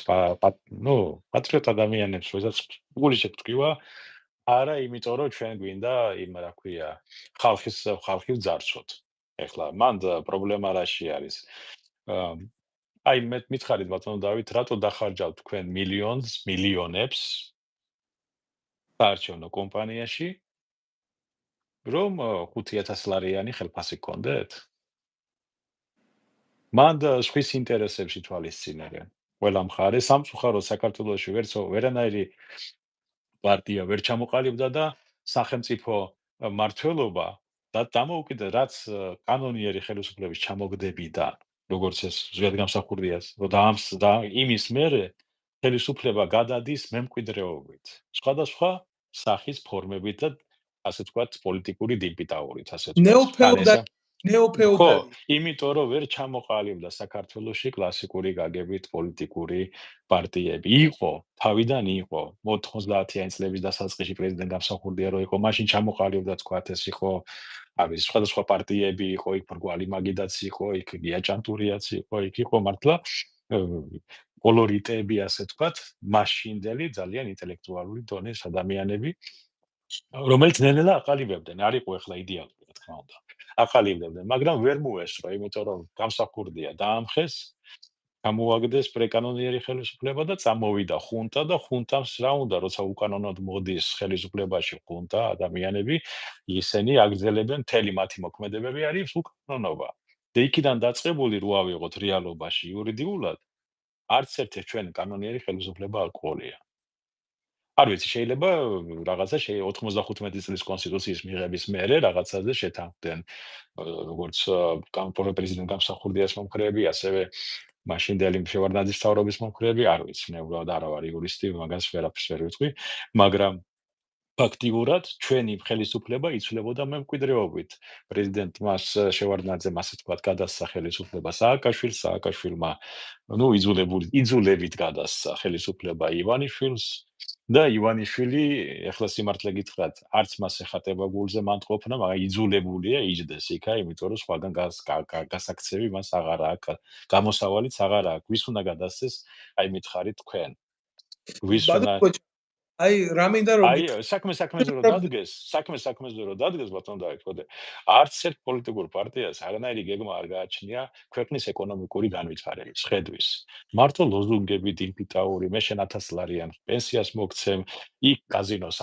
Speaker 2: პატრიოტ ადამიანებს, როდესაც გული შეგტკივა, არა, იმიტომ რომ ჩვენ გვინდა იმ რა ქვია, ხალხი ვძარცვოთ. ეხლა მანდ პრობლემა რაში არის? აი მე მითხარით ბატონო დავით, რატო დახარჯავთ თქვენ მილიონებს საარჩევნო კომპანიაში? რომ 5000 ლარიანი ხელფასი გქონდეთ? მანდ სხვის ინტერესებს ითვალისწინებენ. ყველა მხარე სამწუხაროდ საქართველოში ვერანაირი პარტია ვერ ჩამოყალიბდა და სახელმწიფო მმართველობა და დამოუკიდებლად რაც კანონიერი ხელისუფლების ჩამოგდებიდან, როგორც ეს ზვიადგამსახურდია, და იმის მერე ხელისუფლება გადადის მემკვიდრეობით. სხვადასხვა სახის ფორმებით და ასე ვთქვათ, პოლიტიკური დიპიტაურით, ასე ვთქვათ.
Speaker 1: ნეოფეოდალი.
Speaker 2: იმიტომ რომ ვერ ჩამოყალიბდა საქართველოში კლასიკური გაგებით პოლიტიკური პარტიები. იყო, თავიდან იყო. 90-იანი წლების დასაწყისში პრეზიდენტ გამსახურდია რო იყო, მაშინ ჩამოყალიბდა თქვათ ეს იყო, არის სხვადასხვა პარტიები იყო, იქ მრგვალი მაგიდაც იყო, იქ გიაჭანტურიაც იყო, იქ იყო მართლა კოლორიტები, ასე ვთქვათ, მაშინდელი ძალიან ინტელექტუალური დონის ადამიანები, რომელიც ნელ-ნელა აყალიბებდნენ, არ იყო ახლა იდეალური. თქმა უნდა. აყალიბებდნენ, მაგრამ ვერ მოესწრო, იმიტომ რომ გამსახურდია დაამხეს, გამოაგდეს პრეკანონიერი ხელისუფლება და წამოვიდა ხუნტა და ხუნტას რა უნდა, როცა უკანონოდ მოდის ხელისუფლებაში ხუნტა ადამიანები, ისინი აგრძელებენ მთელი მათი მოქმედებები არის უკანონობა. და იქიდან დაწყებული რო ავიღოთ რეალობაში იურიდიულად, არც ერთი ჩვენ კანონიერი ხელისუფლება არ ყოლია. არ ვიცი, შეიძლება რაღაცა 95 წლის კონსტიტუციის მიღების მერე რაღაცაზე შეთანხმდნენ, როგორც პრეზიდენტ გამსახურდიას მომხრეები, ასევე მაშინდელი შევარდნაძის მთავრობის მომხრეები, არ ვიცი, მე უბრალოდ არა ვარ იურისტი, მაგას ვერაფერს ვერ ვიტყვი, მაგრამ ფაქტიურად ჩვენი ხელისუფლება იცვლებოდა მემკვიდრეობით. პრეზიდენტ მას შევარდნაძემ ასე თქვა გადასცა ხელისუფლება სააკაშვილს, სააკაშვილმა იძულებით გადასცა ხელისუფლება ივანიშვილს და ივანიშვილი ეხლა სიმართლე გითხრათ, არც მას ეხატება გულზე მანდ ყოფნა, მაგრამ იძულებულია იჯდეს იქა, იმიტომ რომ სხვაგან გასაქცევი მას აღარ აქვს, გამოსავალიც აღარ აქვს. ვის უნდა გადასცეს? აი მითხარით თქვენ. ვის უნდა
Speaker 1: აი რა მინდა რომ
Speaker 2: საქმეზე რომ დადგეს ბატონ დაიქოდე არც ერთ პოლიტიკურ პარტიას არანაირი გეგმა არ გააჩნია ქვეყნის ეკონომიკური განვითარების ხედვის მარტო ლოზუნგები დინფიტაური მე შენ 1000 ლარიან პენსიას მოგცემ იქ კაზინოს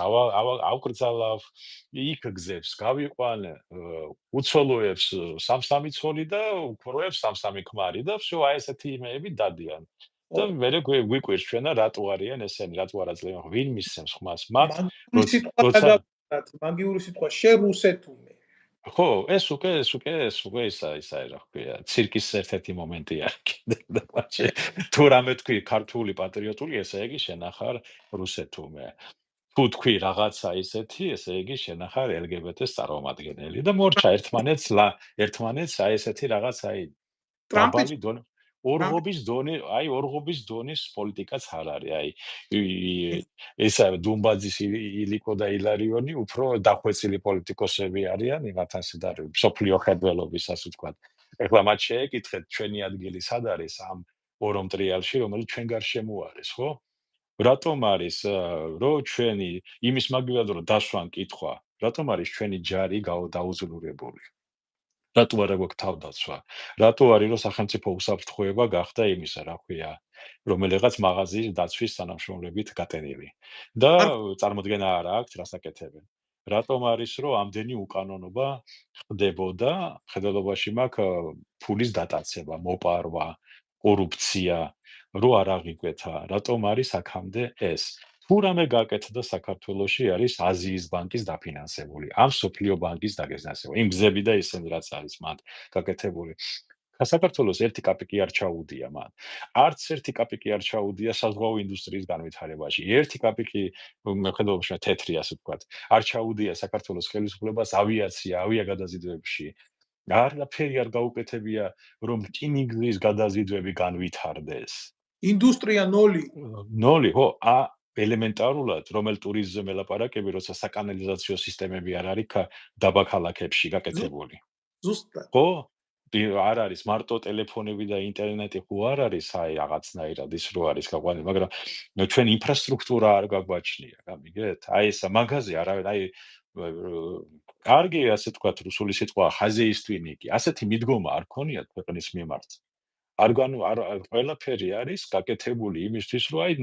Speaker 2: ავკრძალავ იქ გზებს გავიყვან უცოლოებს სამ-სამი ცოლი და უქროებს სამ-სამი ქმარი და всё აი ესეთი იმეები დადიან და მე გვიკვირს ჩვენა რატო არიან ესენი რატო არ აძლევენ ვინ მისცემს ხმას მათ
Speaker 1: მაგიური სიტყვა შერუსეთუმე
Speaker 2: ხო ეს უკვე ისა რა ქვია ცირკის ერთ-ერთი მომენტია კიდე მაშინ თუ რამე თქვი ქართული პატრიოტული ესე იგი შენახარ რუსეთუმე თუ თქვი რაღაცა ისეთი ესე იგი შენახარ LGBT-ს წარმომადგენელი და მორჩა ერთმანეთს აი ესეთი რაღაც აი ტრამპი დონე ორღობის დონის პოლიტიკაც არ არის. აი ესა დუმბაძის ილიკო და ილარიონი უფრო დახვეწილი პოლიტიკოსები არიან, იმათაც და სოფლიო ხედველობის ასე ვთქვათ. ეხლა მათ შეეკითხეთ ჩვენი ადგილი სად არის ამ ორომ ტრიალში, რომელიც ჩვენ გარშემო არის, ხო? რატომ არის რომ ჩვენი იმის მაგივრად რომ დასვან კითხვა, რატომ არის ჩვენი ჯარი დაუზრუნებული? რატო არა გვაქვს თავდაცვა? რატო არის რომ სახელმწიფო უსაფრთხოება გახდა იმისა, რა ქვია, რომელიღაც მაღაზიის დაცვის თანამშრომლებით გატენილი და წარმოდგენა არ აქვს რას აკეთებენ. რატომ არის რომ ამდენი უკანონობა ხდებოდა, ხედელობაში მაქვს ფულის დატაცება, მოპარვა, კორუფცია, რო არ აღიკვეთა, რატომ არის აქამდე ეს? თუ რამე გაკეთდა საქართველოში არის აზიის ბანკის დაფინანსებული, ამ სოფლიო ბანკის დაგესასება. იმ გზები და ისინი რაც არის მათ გაკეთებული. საქართველოს ერთი კაპიკი არ ჩაუდია მათ. არც ერთი კაპიკი არ ჩაუდია საზღვაო ინდუსტრიის განვითარებაში. ერთი კაპიკი მეხედავში თეთრი ასე ვთქვათ. არ ჩაუდია საქართველოს ხელისუფლებას ავიაგადაზიდვებში. არაფერი არ გაუკეთებია რომ რკინიგზის გადაზიდვები განვითარდეს.
Speaker 1: ინდუსტრია 0.
Speaker 2: 0, ხო, ელემენტარულად, რომელ ტურიზმზე მელაპარაკები, როცა საკანალიზაციო სისტემები არ არის დაბა ქალაქებში გაკეთებული.
Speaker 1: ზუსტად.
Speaker 2: ხო? არ არის მარტო ტელეფონები და ინტერნეტი ხო არ არის, აი რაღაცნაირად ის რო არის გაყვანილი, მაგრამ ჩვენ ინფრასტრუქტურა არ გაგვაჩნია, გამიგეთ? აი ესა მაგაზე არავინ, აი კარგი ასე თქვათ რუსული სიტყვა ხაზეისტვინიკი, ასეთი მიდგომა არ ქონიათ ქვეყნის მიმართ. ყველაფერი არის გაკეთებული იმისთვის, რომ აი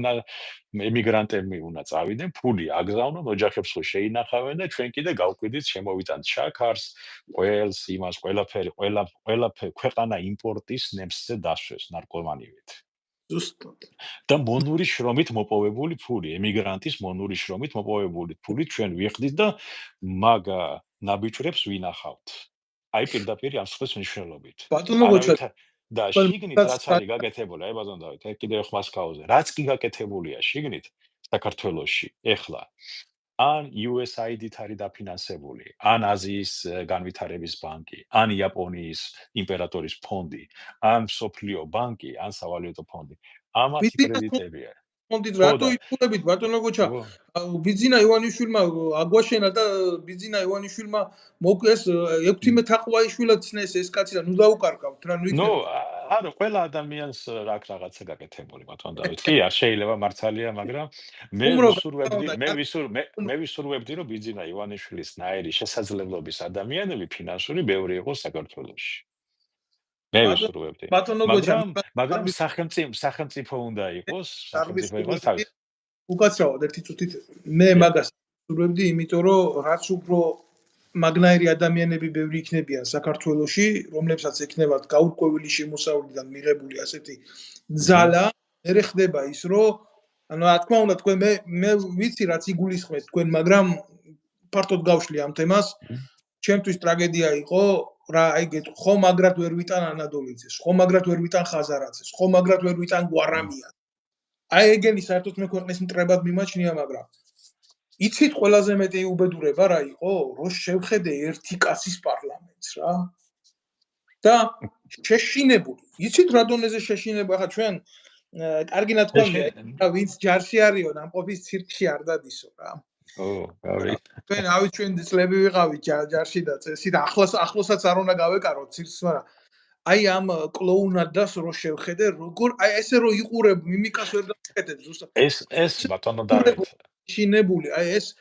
Speaker 2: ემიგრანტები უნდა წავიდნენ, ფული აგზავნონ, ოჯახებს ხო შეინახავენ და ჩვენ კიდე გავყვიდით, შემოვიტანთ შაქარს, ყველს, იმას, ყველაფერი ქვეყანა იმპორტის ნემსზე დასვეს ნარკომანივით.
Speaker 1: ზუსტად.
Speaker 2: და მონური შრომით მოპოვებული ფული, ემიგრანტის მონური შრომით მოპოვებული ფული ჩვენ ვიხდით და მაგ ნაბიჯრებს ვინახავთ. აი პირდაპირ ამ სწორს მნიშვნელობით.
Speaker 1: ბატონო გოჩა
Speaker 2: და შიგნით რაც არის გაკეთებული, აი ბაზონ დავით, კიდევ ხმასკაუზე, რაც კი გაკეთებულია შიგნით საქართველოში, ეხლა ან USAID-ით არის დაფინანსებული, ან აზიის განვითარების ბანკი, ან იაპონიის იმპერატორის ფონდი, ან სოფლიო ბანკი, ან სავალუტო ფონდი. ამათი კრედიტებია.
Speaker 1: ფონდით რატო იწურებით ბატონო გოჩა? ბიძინა ივანიშვილმა აგვაშენა და ბიძინა ივანიშვილმა მოკეს 16 თაყვაიშვილად ცნეს ეს კაცი და ნუ დაუკარგავთ რა ნუ იქნება.
Speaker 2: ანუ ყველა ადამიანს რა აქვს რაღაცა გაკეთებული, ბატონ დავით. კი, არ შეიძლება მართალია, მაგრამ მე
Speaker 1: უმრო
Speaker 2: ვისურვებდი,
Speaker 1: უნდა
Speaker 2: მე ვისურვებდი, რომ ბიძინა ივანიშვილის ნაირი შესაძლებლობის ადამიანები ფინანსური ბევრი იყოს საქართველოში. მე ვისურვებდი.
Speaker 1: ბატონო გოჩა,
Speaker 2: მაგრამ სახელმწიფო უნდა იყოს, სახელმწიფო იყოს თავის.
Speaker 1: უკაცრავად ერთი წუთით მე მაგას ვისურვებდი, იმიტომ რომ რაც უფრო მაგნაირი ადამიანები ბევრი იქნებიან საქართველოში, რომლებსაც ექნებათ გაურკვეველი შემოსავლიდან მიღებული ასეთი ძალა, მე ხდება ის, რომ ანუ რა თქმა უნდა თქვენ მე ვიცი რაც იგულისხმეთ თქვენ, მაგრამ ფართოდ გავშლი ამ თემას. ჩემთვის ტრაგედია იყო რა აი გეტყვი, ხო მაგრად ვერ ვიტან ანადოლიძეს, ხო მაგრად ვერ ვიტან ხაზარაძეს, ხო მაგრად ვერ ვიტან გვარამიანს. აი ეგენი საერთოდ მე ქვეყნის მტრებად მიმაჩნია, მაგრამ იცით ყველაზე მეტი უბედურება რა იყო? რომ შევხედე ერთი კაცის პარლამენტს რა. და შეშინებული. იცით რა დონეზე შეშინებული? ახლა ჩვენ კარგი ნათქვამია, რა ვინც ჯარში არისო, ნამყოფის ცირკში არ დადისო რა.
Speaker 2: გავი.
Speaker 1: ჩვენ ავით ჩვენ წლები ვიყავით ჯარში და წესი და ახლოსაც არ უნდა გავეკაროთ ცირკს, მაგრამ აი ამ კლოუნადას რო შევხედე, როგორ აი ესე რო იყურებ, მიმიკას ვერ დავხედებ ზუსტად.
Speaker 2: ეს ბატონო დავით.
Speaker 1: შინებული, აი ეს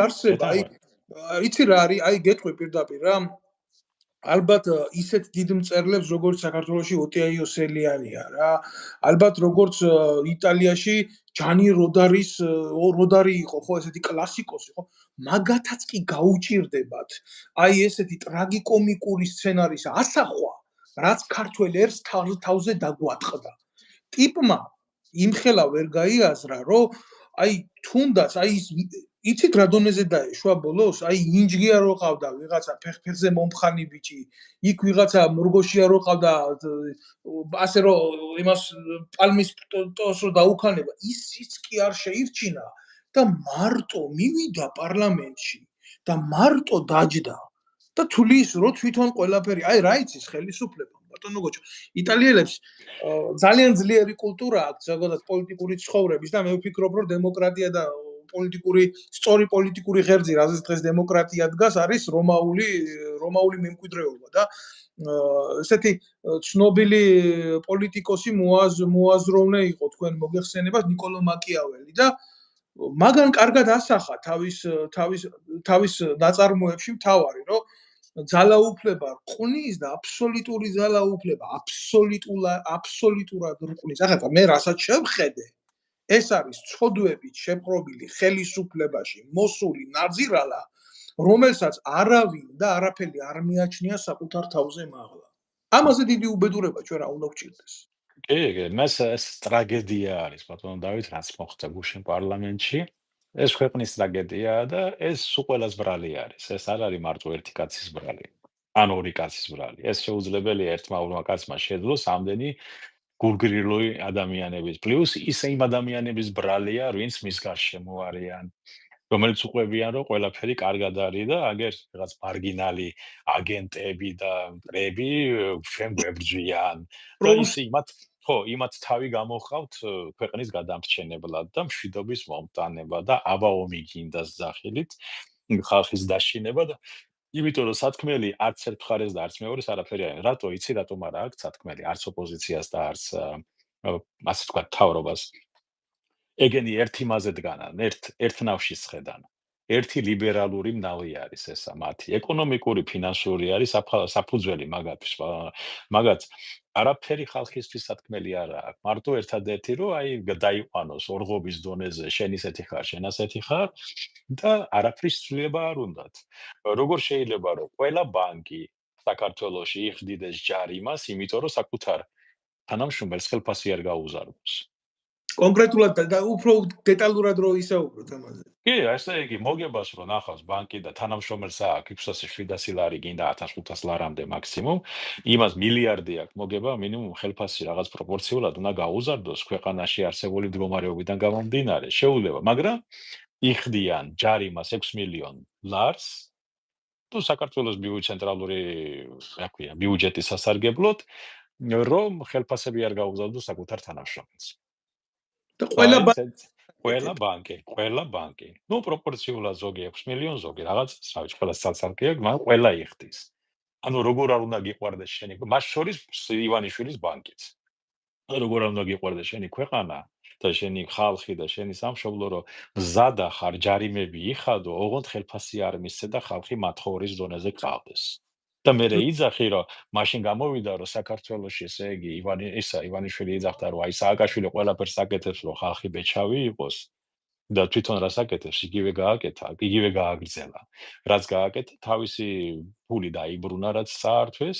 Speaker 1: არსება, აი იცი რა არის, აი გეტყვი პირდაპირ რა. ალბათ ისეთ დიდ მწერლებს როგორც საქართველოში ოტიაიო სელიანია რა. ალბათ როგორც იტალიაში ჯანი როდარი იყო, ხო, ესეთი კლასიკოსი, ხო? მაგათაც კი გაუჭირდებათ. აი ესეთი ტრაგიკომიკური სცენარის ასახვა, რაც ქართველ ერს თავზე დაგვატყდა. ტიპმა იმხელა ვერ გაიაზრა, რომ აი თუნდაც აი იცით რა დონეზე დაეშვა ბოლოს? აი ინჯგია რო ყავდა ვიღაცა ფეხფეხზე მომხანი ბიჭი, იქ ვიღაცა მრგოშია რო ყავდა, ასე რომ იმას პალმის ტოს რო დაუქანება, ისიც კი არ შეირჩინა და მარტო მივიდა პარლამენტში და მარტო დაჯდა. და თulis რო თვითონ ყველაფერი, აი რა იცის ხელისუფლება, ბატონო გოჩა. იტალიელებს ძალიან ძლიერი კულტურა აქვს ზოგადად პოლიტიკური ცხოვრების და მე ვფიქრობ, რომ დემოკრატია და სწორი პოლიტიკური ღერძი, რაზეც დღეს დემოკრატია დგას, არის რომაული მემკვიდრეობა და ესეთი ცნობილი პოლიტიკოსი მოაზროვნე იყო თქვენ მოგეხსენებათ ნიკოლო მაკიაველი და მაგან კარგად ასახა თავის ნაწარმოებში მთავარი, რომ ძალაუფლება ყნის და აბსოლუტური ძალაუფლება აბსოლუტურად რყნის. ახლა მე რასაც შევხედე, ეს არის ცოდვებით შეპყრობილი ხელისუფლებაში მოსული ნაძირალა, რომელსაც არავინ და არაფერი არ მიაჩნია საკუთარ თავზე მაღლა. ამაზე დიდი უბედურება ჩვენ რა უნდა გვჭირდეს.
Speaker 2: კი, მას ეს ტრაგედია არის, ბატონო დავით, რაც მოხდა გუშინ პარლამენტში. ეს ქვეყნის ტრაგედიაა და ეს უყველას ბრალი არის. ეს არ არის მარტო ერთი კაცის ბრალი, ან ორი კაცის ბრალი. ეს შეუძლებელია ერთმა ორმა კაცმა შეძლოს ამდენი გულგრილოი ადამიანების, პლუს ის იმ ადამიანების ბრალია, ვინც მის გარშემო არიან, რომელიც უყვებიან, რომ ყველაფერი კარგად არის და აგერ რაღაც მარგინალი აგენტები და მტრები ჩვენ გვებრძვიან. და ის იმათ თავი გამოხავთ ქვეყნის გადამრჩენებლად და მშვიდობის მომტანება და აბა ომი გინდას ძახილით ხალხის დაშინება და იმიტომ რომ სათქმელი არც ერთ მხარეს და არც მეორეს არაფერი არის. რატო იცი რატომ არა აქვს სათქმელი არც ოპოზიციას და არც ასე თქვა თავრობას. ეგენი ერთი მასზე დგანან, ერთ ნავში სხედან. ერთი ლიბერალური მნავი არის ესა მათი. ეკონომიკური, ფინანსური არის საფუძველი მაგაც არაფერი ხალხისთვის სათქმელი არა აქვს. მარტო ერთადერთი რომ აი დაიყვანოს ორღობის დონეზე შენ ისეთი ხარ, შენ ასეთი ხარ და არაფრის ცვლილება არ უნდათ. როგორ შეიძლება რომ ყველა ბანკი საქართველოში იხდიდეს ჯარიმას, იმიტომ რომ საკუთარ თანამშრომელს ხელფასი არ გაუზარდოს.
Speaker 1: კონკრეტულად და უფრო დეტალურად რო ისაუბროთ ამაზე.
Speaker 2: კი, ესე იგი, მოგებას რომ ნახავს ბანკი და თანამშრომელს აქვს 600-700 ლარი გინდა 1500 ლარამდე მაქსიმუმ, იმას მილიარდი აქვს მოგება, მინიმუმ ხელფასი რაღაც პროპორციულად უნდა გაუზარდოს ქვეყანაში არსებული მდგომარეობიდან გამომდინარე. შეუძლება, მაგრამ იხდიან ჯარიმას 6 მილიონ ლარს თუ საქართველოს ცენტრალური, რა ქვია, ბიუჯეტის სასარგებლოდ, რომ ხელფასები არ გაუზარდოს საკუთარ თანამშრომელს.
Speaker 1: და
Speaker 2: ყველა ბანკი. ნუ პროპორციულად ზოგი 6 მილიონი, ზოგი რაღაც, რა ვიცი, ყველა სალსალკია, მაგრამ ყველა იხდის. ანუ როგორ არ უნდა გიყვარდეს შენი, მას შორის ივანიშვილის ბანკიც. როგორ არ უნდა გიყვარდეს შენი ქვეყანა და შენი ხალხი და შენი სამშობლო, რომ მზადა ხარ ჯარიმები იხადო, ოღონდ ხელფასი არ მისცე და ხალხი მათხოვრის დონეზე გყავდეს. და მე იძახი, რომ მაშინ გამოვიდა, რომ საქართველოში ესე იგი ივანიშვილი იძახდა, რომ აი სააკაშვილი ყველაფერს აკეთებს, რომ ხალხი ბეჭავი იყოს. და თვითონ რას აკეთებს, იგივე გააკეთა, იგივე გააგრძელა. რაც გააკეთა, თავისი ფული დაიბრუნა, რაც საართვეს,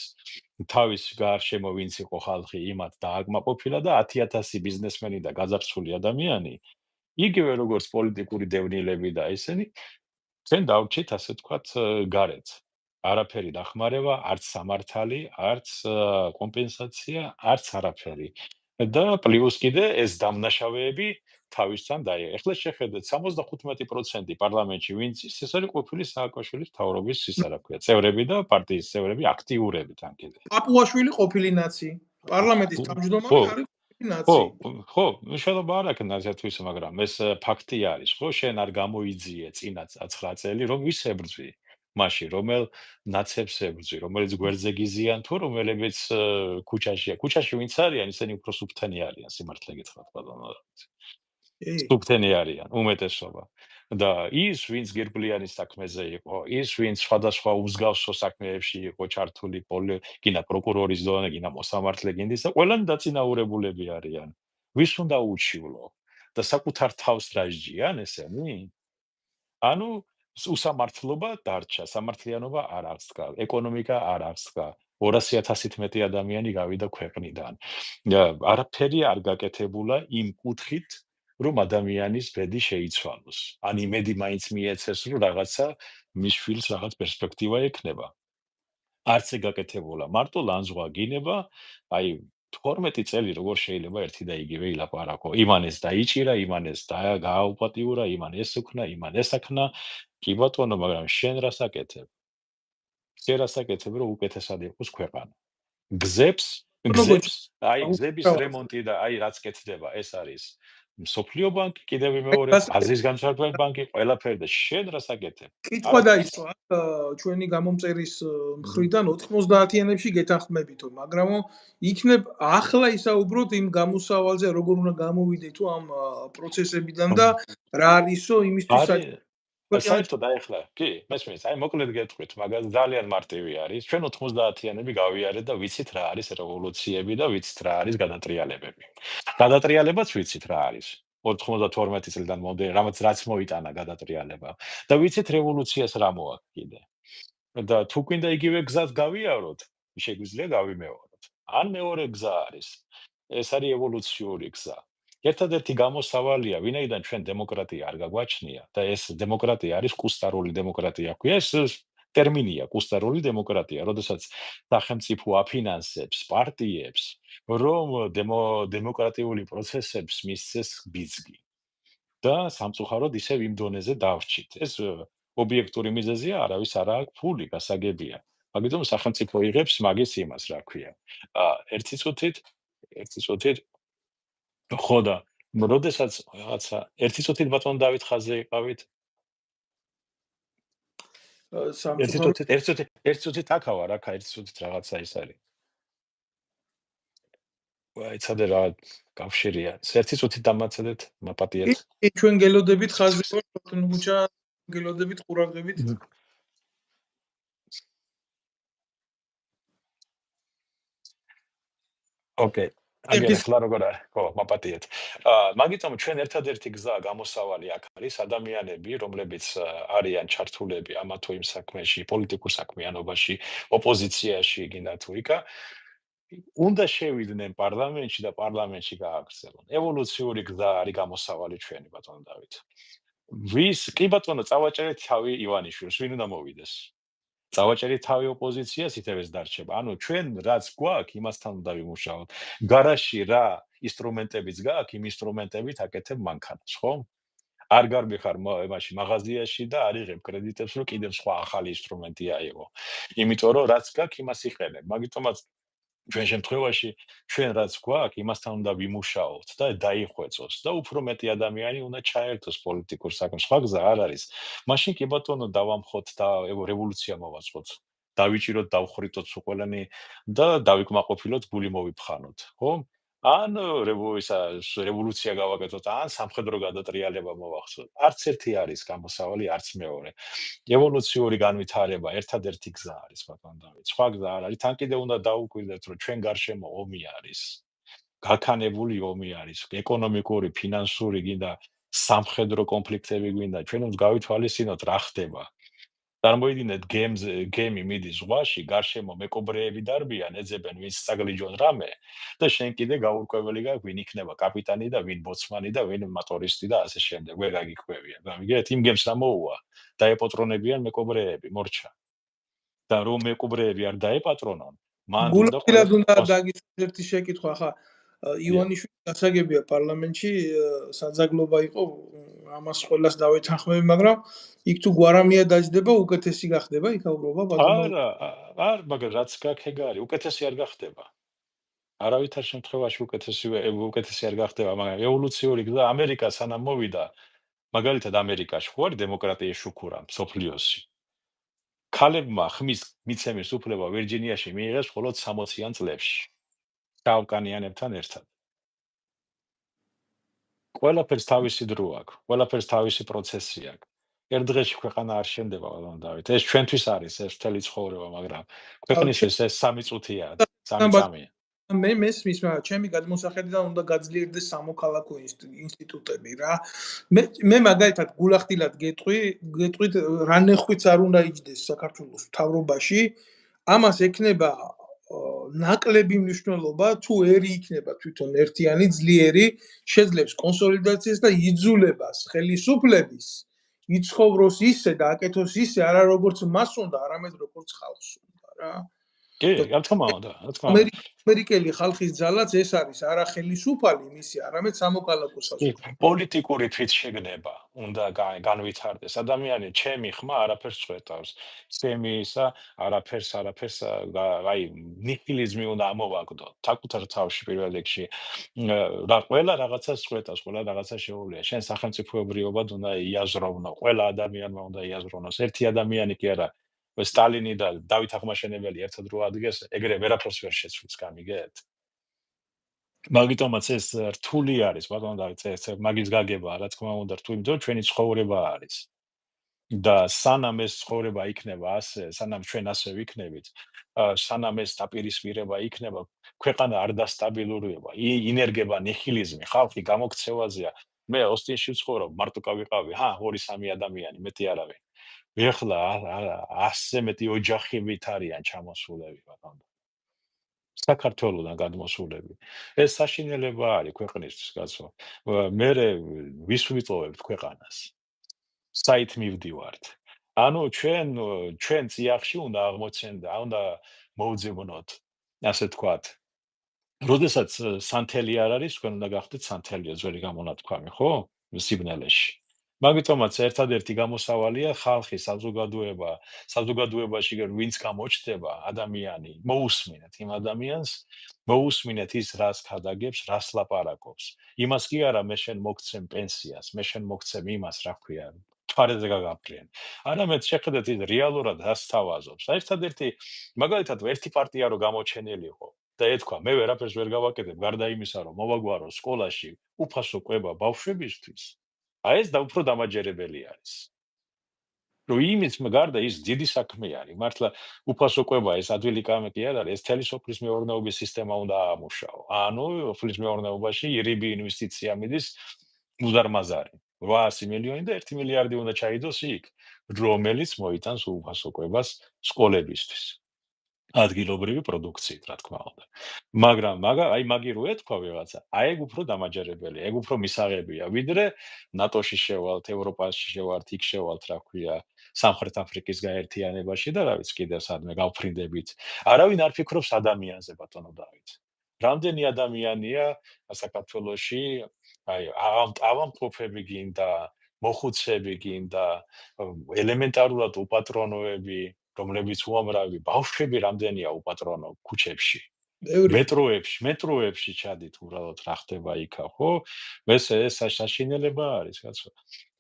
Speaker 2: თავის გარშემო ვინც იყო ხალხი, იმათ დააკმაყოფილა და 10,000 ბიზნესმენი და გაძარცვული ადამიანი, იგივე როგორც პოლიტიკური დევნილები და ესენი, ჩვენ დავრჩით, ასე ვთქვათ, გარეთ. არაფერი დახმარება, არც სამართალი, არც კომპენსაცია, არც არაფერი. და პლუს კიდე ეს დამნაშავეები თავისთან დაიღე. ეხლა შეხედეთ 75% პარლამენტში ვინც ის ეს არის ყოფილი სააკაშვილის მთავრობის ისა რა ქვია, წევრები და პარტიის წევრები აქტიურები თან კიდე.
Speaker 1: პაპუაშვილი ყოფილი ნაცი. პარლამენტის თავმჯდომარე არის ყოფილი ნაცი.
Speaker 2: ხო, მნიშვნელობა არ აქვს ნაცისთვის, მაგრამ ეს ფაქტი არის, ხო, შენ არ გამოიძიე წინა 9 წელი, რომ ვის ებრძვი? მაშინ რომელ ნაცებს ებრძვი, რომელიც გვერდზე გიზიან თუ რომელებიც ქუჩაშია. ქუჩაში ვინც არიან, ისინი უფრო სუფთენი არიან, სიმართლე გითხრათ, ბატონო. სუფთენი არიან, უმეტესობა. და ის, ვინც გირგვლიანის საქმეზე იყო, ის, ვინც სხვადასხვა უსგავსო საქმეებში იყო ჩართული, გინდა პროკურორის დონე, გინდა მოსამართლე გინდისა, ყველანი დაწინაურებულები არიან. ვის უნდა უჩივლო? და საკუთარ თავს დაიჯიან ესენი? ანუ უსამართლობა დარჩა, სამართლიანობა არ აღსდგა, ეკონომიკა არ აღსდგა. 200,000-ით მეტი ადამიანი გავიდა ქვეყნიდან. არაფერი არ გაკეთებულა იმ კუთხით, რომ ადამიანის ბედი შეიცვალოს. ან იმედი მაინც მიეცეს, რომ რაღაცა მის შვილს რაღაც პერსპექტივა ექნება. არც ეგ გაკეთებულა. მარტო ლანძღვა გინება, აი 12 წელი როგორ შეიძლება ერთი და იგივე ილაპარაკო. იმან ეს დაიჭირა, იმან ეს გააუპატიურა, იმან ეს უქნა, იმან ეს აქნა. კი ბატონო, მაგრამ შენ რას აკეთებ? შენ რას აკეთებ, რომ უკეთესად იყოს ქვეყანა? გზებს, აი გზების რემონტი და აი რაც კეთდება, ეს არის მსოფლიო ბანკი, კიდევ მეორე, აზიის განვითარების ბანკი, ყველაფერი და შენ რას აკეთებ?
Speaker 1: კითხვა დაიწყო ჩვენი გამომწერის მხრიდან 90-იანებში გეთანხმებითო, მაგრამ იქნებ ახლა ისაუბროთ იმ გამოსავალზე, როგორ უნდა გამოვიდე თუ ამ პროცესებიდან და რა არისო იმისთვის
Speaker 2: საერთოდ აიხლა, კი, მესმის, აი მოკლედ გეტყვით, მაგრამ ძალიან მარტივი არის. ჩვენ 90-იანები გავიარეთ და ვიცით რა არის რევოლუციები და ვიცით რა არის გადატრიალებები. გადატრიალებაც ვიცით რა არის. 92 წლიდან მომდევნო, რაც მოიტანა გადატრიალება. და ვიცით რევოლუციას რა მოაქვს კიდე. და თუ გვინდა იგივე გზას გავიაროთ, შეგვიძლია გავიმეოროთ. ან მეორე გზა არის. ეს არის ევოლუციური გზა. ერთადერთი გამოსავალია, ვინაიდან ჩვენ დემოკრატია არ გაგვაჩნია და ეს დემოკრატია არის კუსტარული დემოკრატია. ქვია ეს ტერმინია კუსტარული დემოკრატია, როდესაც სახელმწიფო აფინანსებს პარტიებს, რომ დემოკრატიული პროცესებს მისცეს ბიძგი. და სამწუხაროდ ისევ იმ დონეზე დავრჩით. ეს ობიექტური მიზეზია, არავის არ აქვს ფული, გასაგებია. მაგიტომ სახელმწიფო იღებს მაგის იმას, რა ქვია. ერთი წუთით ხო და როდესაც რაღაცა ერთი წუთით ბატონ დავით ხაზე იყავით? ერთი წუთით აქა ვარ, აქა ერთი წუთით რაღაცა ის არის. ვაიცადე რა კავშირია. ერთი წუთით დამაცადეთ, მაპატიეთ.
Speaker 1: ჩვენ გელოდებით ხაზე ვარ, ბატონო გუჩა, გელოდებით ყურადღებით.
Speaker 2: ოკეი. აგერ ხლა როგორ არის? ხო, მაპატიეთ. მაგიტომ ჩვენ ერთადერთი გზა გამოსავალი აქ არის ადამიანები, რომლებიც არიან ჩართულები ამა თუ იმ საქმეში, პოლიტიკურ საქმიანობაში, ოპოზიციაში გინდა თუ იქა, უნდა შევიდნენ პარლამენტში და პარლამენტში გააგრძელონ. ევოლუციური გზა არის გამოსავალი ჩვენი, ბატონო დავით. კი ბატონო, წავაჭერეთ თავი ივანიშვილს, ვინ უნდა მოვიდეს? წავაჭერით თავი ოპოზიციას, ითევეს დარჩება. ანუ ჩვენ რაც გვაქვს, იმასთან უნდა ვიმუშაოთ. გარაში რა ინსტრუმენტებიც გააქვს, იმ ინსტრუმენტებით აკეთებ მანქანას, ხო? არ გარბიხარ იმაში მაღაზიაში და არ იღებ კრედიტებს, რომ კიდევ სხვა ახალი ინსტრუმენტი აიღო. იმიტომ რომ რაც გააქვს, იმას იყენებ. მაგიტომაც ჩვენ შემთხვევაში ჩვენ რაც გვაქვს, იმასთან უნდა ვიმუშაოთ და დაიხვეწოს და უფრო მეტი ადამიანი უნდა ჩაერთოს პოლიტიკურ საქმეში. სხვა გზა არ არის. მაშინ კი ბატონო დავამხოთ და რევოლუცია მოვაწყოთ. დავიჭიროთ, დავხრიტოთ ყველანი და დავიკმაყოფილოთ, გული მოვიფხანოთ, ხო? ან რევოლუცია გავაკეთოთ, ან სამხედრო გადატრიალება მოვახსოვოთ. არც ერთი არის გამოსავალი, არც მეორე. ევოლუციური განვითარება ერთადერთი გზა არის, ბატონო დავით. სხვა გზა არ არის. თან კიდევ უნდა დაუკვირდეთ, რომ ჩვენ გარშემო ომი არის. გაქანებული ომი არის, ეკონომიკური, ფინანსური, გინდა სამხედრო კონფლიქტები გვინდა, ჩვენ უნდა გავითვალისწინოთ რა ხდება. წარმოიდგინეთ გემი მიდის ზღვაში, გარშემო მეკობრეები დარბიან, ეძებენ ვინც საგლიჯონ რამე და შენ კიდე გაურკვეველი გაქვს, ვინ იქნება კაპიტანი და ვინ ბოცმანი და ვინ მატორისტი და ასე შემდეგ. ვერ გაგიკვევია. გამიგეთ, იმ გემს რა მოუვა? დაეპატრონებიან მეკობრეები, მორჩა. და რომ მეკობრეები არ დაეპატრონონ, მან უნდა
Speaker 1: გულწრფელად უნდა დაგისვათ ერთი შეკითხვა, ხა ივანიშვილის გასაგებია პარლამენტში საძაგლობა იყო, ამას ყველას დავეთანხმები, მაგრამ იქ თუ გვარამია დაждდება, უკეთესი გახდება იქაურობა ბატონო.
Speaker 2: არა, მაგრამ რაც გაქეგარი, უკეთესი არ გახდება. არავითარ შემთხვევაში უკეთესი არ გახდება, მაგრამ ევოლუციური გზა ამერიკა სანამ მოვიდა, მაგალითად ამერიკაში ხო არის დემოკრატიის შუქურა, მსოფლიოსი. ქალებმა ხმის მიცემის უფლება ვირჯინიაში მიიღეს მხოლოდ 60-იან წლებში. შავკანიანებთან ერთად. ყველაფერს თავისი დრო აქვს, ყველაფერს თავისი პროცესი აქვს. ერთ დღეში ქვეყანა არ შენდება, ბატონო დავით. ეს ჩვენთვის არის ეს მთელი ცხოვრება, მაგრამ ქვეყნისთვის ეს 3 წუთია, 3 წამია.
Speaker 1: მე მესმის, მაგრამ ჩემი გადმოსახედიდან უნდა გაძლიერდეს სამოქალაქო ინსტიტუტები რა. მე მაგალითად გულახდილად გეტყვით რა ნეხვიც არ უნდა იჯდეს საქართველოს მთავრობაში. ამას ექნება ნაკლები მნიშვნელობა, თუ ერი იქნება თვითონ ერთიანი, ძლიერი, შეძლებს კონსოლიდაციას და იძულებას ხელისუფლების იცხოვროს ისე და აკეთოს ისე, არა როგორც მას უნდა, არამედ როგორც ხალხს უნდა რა.
Speaker 2: კი, რა თქმა უნდა, რა თქმა უნდა.
Speaker 1: ამერიკელი ხალხის ძალაც ეს არის, არა ხელისუფალი მისი, არამედ სამოქალაქო საზოგადოება.
Speaker 2: პოლიტიკური თვითშეგნება უნდა განვითარდეს. ადამიანი ჩემი ხმა არაფერს წვეტავს. ჩემი ისა არაფერს აი ნიჰილიზმი უნდა ამოვაგდოთ. საკუთარ თავში პირველ რიგში რა ყველა რაღაცას წვეტავს, ყველა რაღაცა შეუძლია. შენ სახელმწიფოებრიობად უნდა იაზროვნო, ყველა ადამიანმა უნდა იაზროვნოს. ერთი ადამიანი კი არა სტალინი და დავით აღმაშენებელი ერთად რო ადგეს, ეგრე ვერაფერს ვერ შეცვლის, გამიგეთ? მაგიტომაც ეს რთული არის, ბატონო დავით, ეს მაგის გაგება, რა თქმა უნდა, რთული, იმიტომ ჩვენი ცხოვრება არის. და სანამ ეს ცხოვრება იქნება ასე, სანამ ჩვენ ასე ვიქნებით, სანამ ეს დაპირისპირება იქნება, ქვეყანა არ დასტაბილურდება, ინერგება ნიჰილიზმი, ხალხი გამოქცევაზეა. მე ოსტინში ვცხოვრობ, მარტო გავიყავი, 2-3 ადამიანი, მეტი არავინ. ეხლა ასე მეტი ოჯახებით არიან ჩამოსულები, ბატონო. საქართველოდან გადმოსულები. ეს საშინელება არის ქვეყნისთვის, კაცო. მე ვის ვიწოვებთ ქვეყანას? საით მივდივართ? ანუ ჩვენ წიაღში უნდა აღმოცენდა, უნდა მოვძებნოთ, ასე თქვათ. როდესაც სანთელი არ არის, თქვენ უნდა გახდეთ სანთელია, ძველი გამონათქვამი, ხო? სიბნელეში. მაგიტომაც ერთადერთი გამოსავალია ხალხი, საზოგადოებაში ვინც გამოჩნდება ადამიანი, მოусმინეთ იმ ადამიანს, მოусმინეთ ის რას ქადაგებს, რას ლაპარაკობს. იმას კი არა მე შენ მოგცემ პენსიას, მე შენ მოგცემ იმას, რა ქვია, თვარეზე გაგაფრენ. არამედ შეხედეთ ის რეალურად რას თავაზობს. ერთადერთი მაგალითად ერთი პარტია რო გამოჩენილიყო და ეთქვა მე ვერაფერს ვერ გავაკეთებ, გარდა იმისა რომ მოვაგვარო სკოლაში უფასო კვება ბავშვებისთვის. აი ეს და უფრო დამაჯერებელი არის. რომ იმის გარდა ის დიდი საქმე არის. მართლა უფასო კვება ეს ადვილი კამე კი არ არის, ეს თელი სოფლის მეურნეობის სისტემა უნდა აამუშაო. ანუ სოფლის მეურნეობაში ირიბი ინვესტიცია მიდის მუდარმაზარი. 800 მილიონი და 1 მილიარდი უნდა ჩაიდოს იქ, რომელიც მოიტანს უფასო კვებას სკოლებისთვის. ადგილობრივი პროდუქციით, რა თქმა უნდა. მაგრამ აი მაგი რო ეთქვა ვიღაცა, აი ეგ უფრო დამაჯერებელია, ეგ უფრო მისაღებია, ვიდრე ნატოში შევალთ, ევროპაში შევალთ, იქ შევალთ, რა ქვია, სამხრეთ აფრიკის გაერთიანებაში და რა ვიცი, კიდევ სადმე გავფრინდებით. არავინ არ ფიქრობს ადამიანზე, ბატონო დავით. რამდენი ადამიანია საქართველოში, აი ავამყოფები გინდა, მოხუცები გინდა, ელემენტარულად უპატრონოები რომლებიც უამრავი ბავშვები რამდენია უპატრონო ქუჩებში.
Speaker 1: ბევრი.
Speaker 2: მეტროებში ჩადით უბრალოდ რა ხდება იქა, ხო? ეს საშინელება არის, კაცო.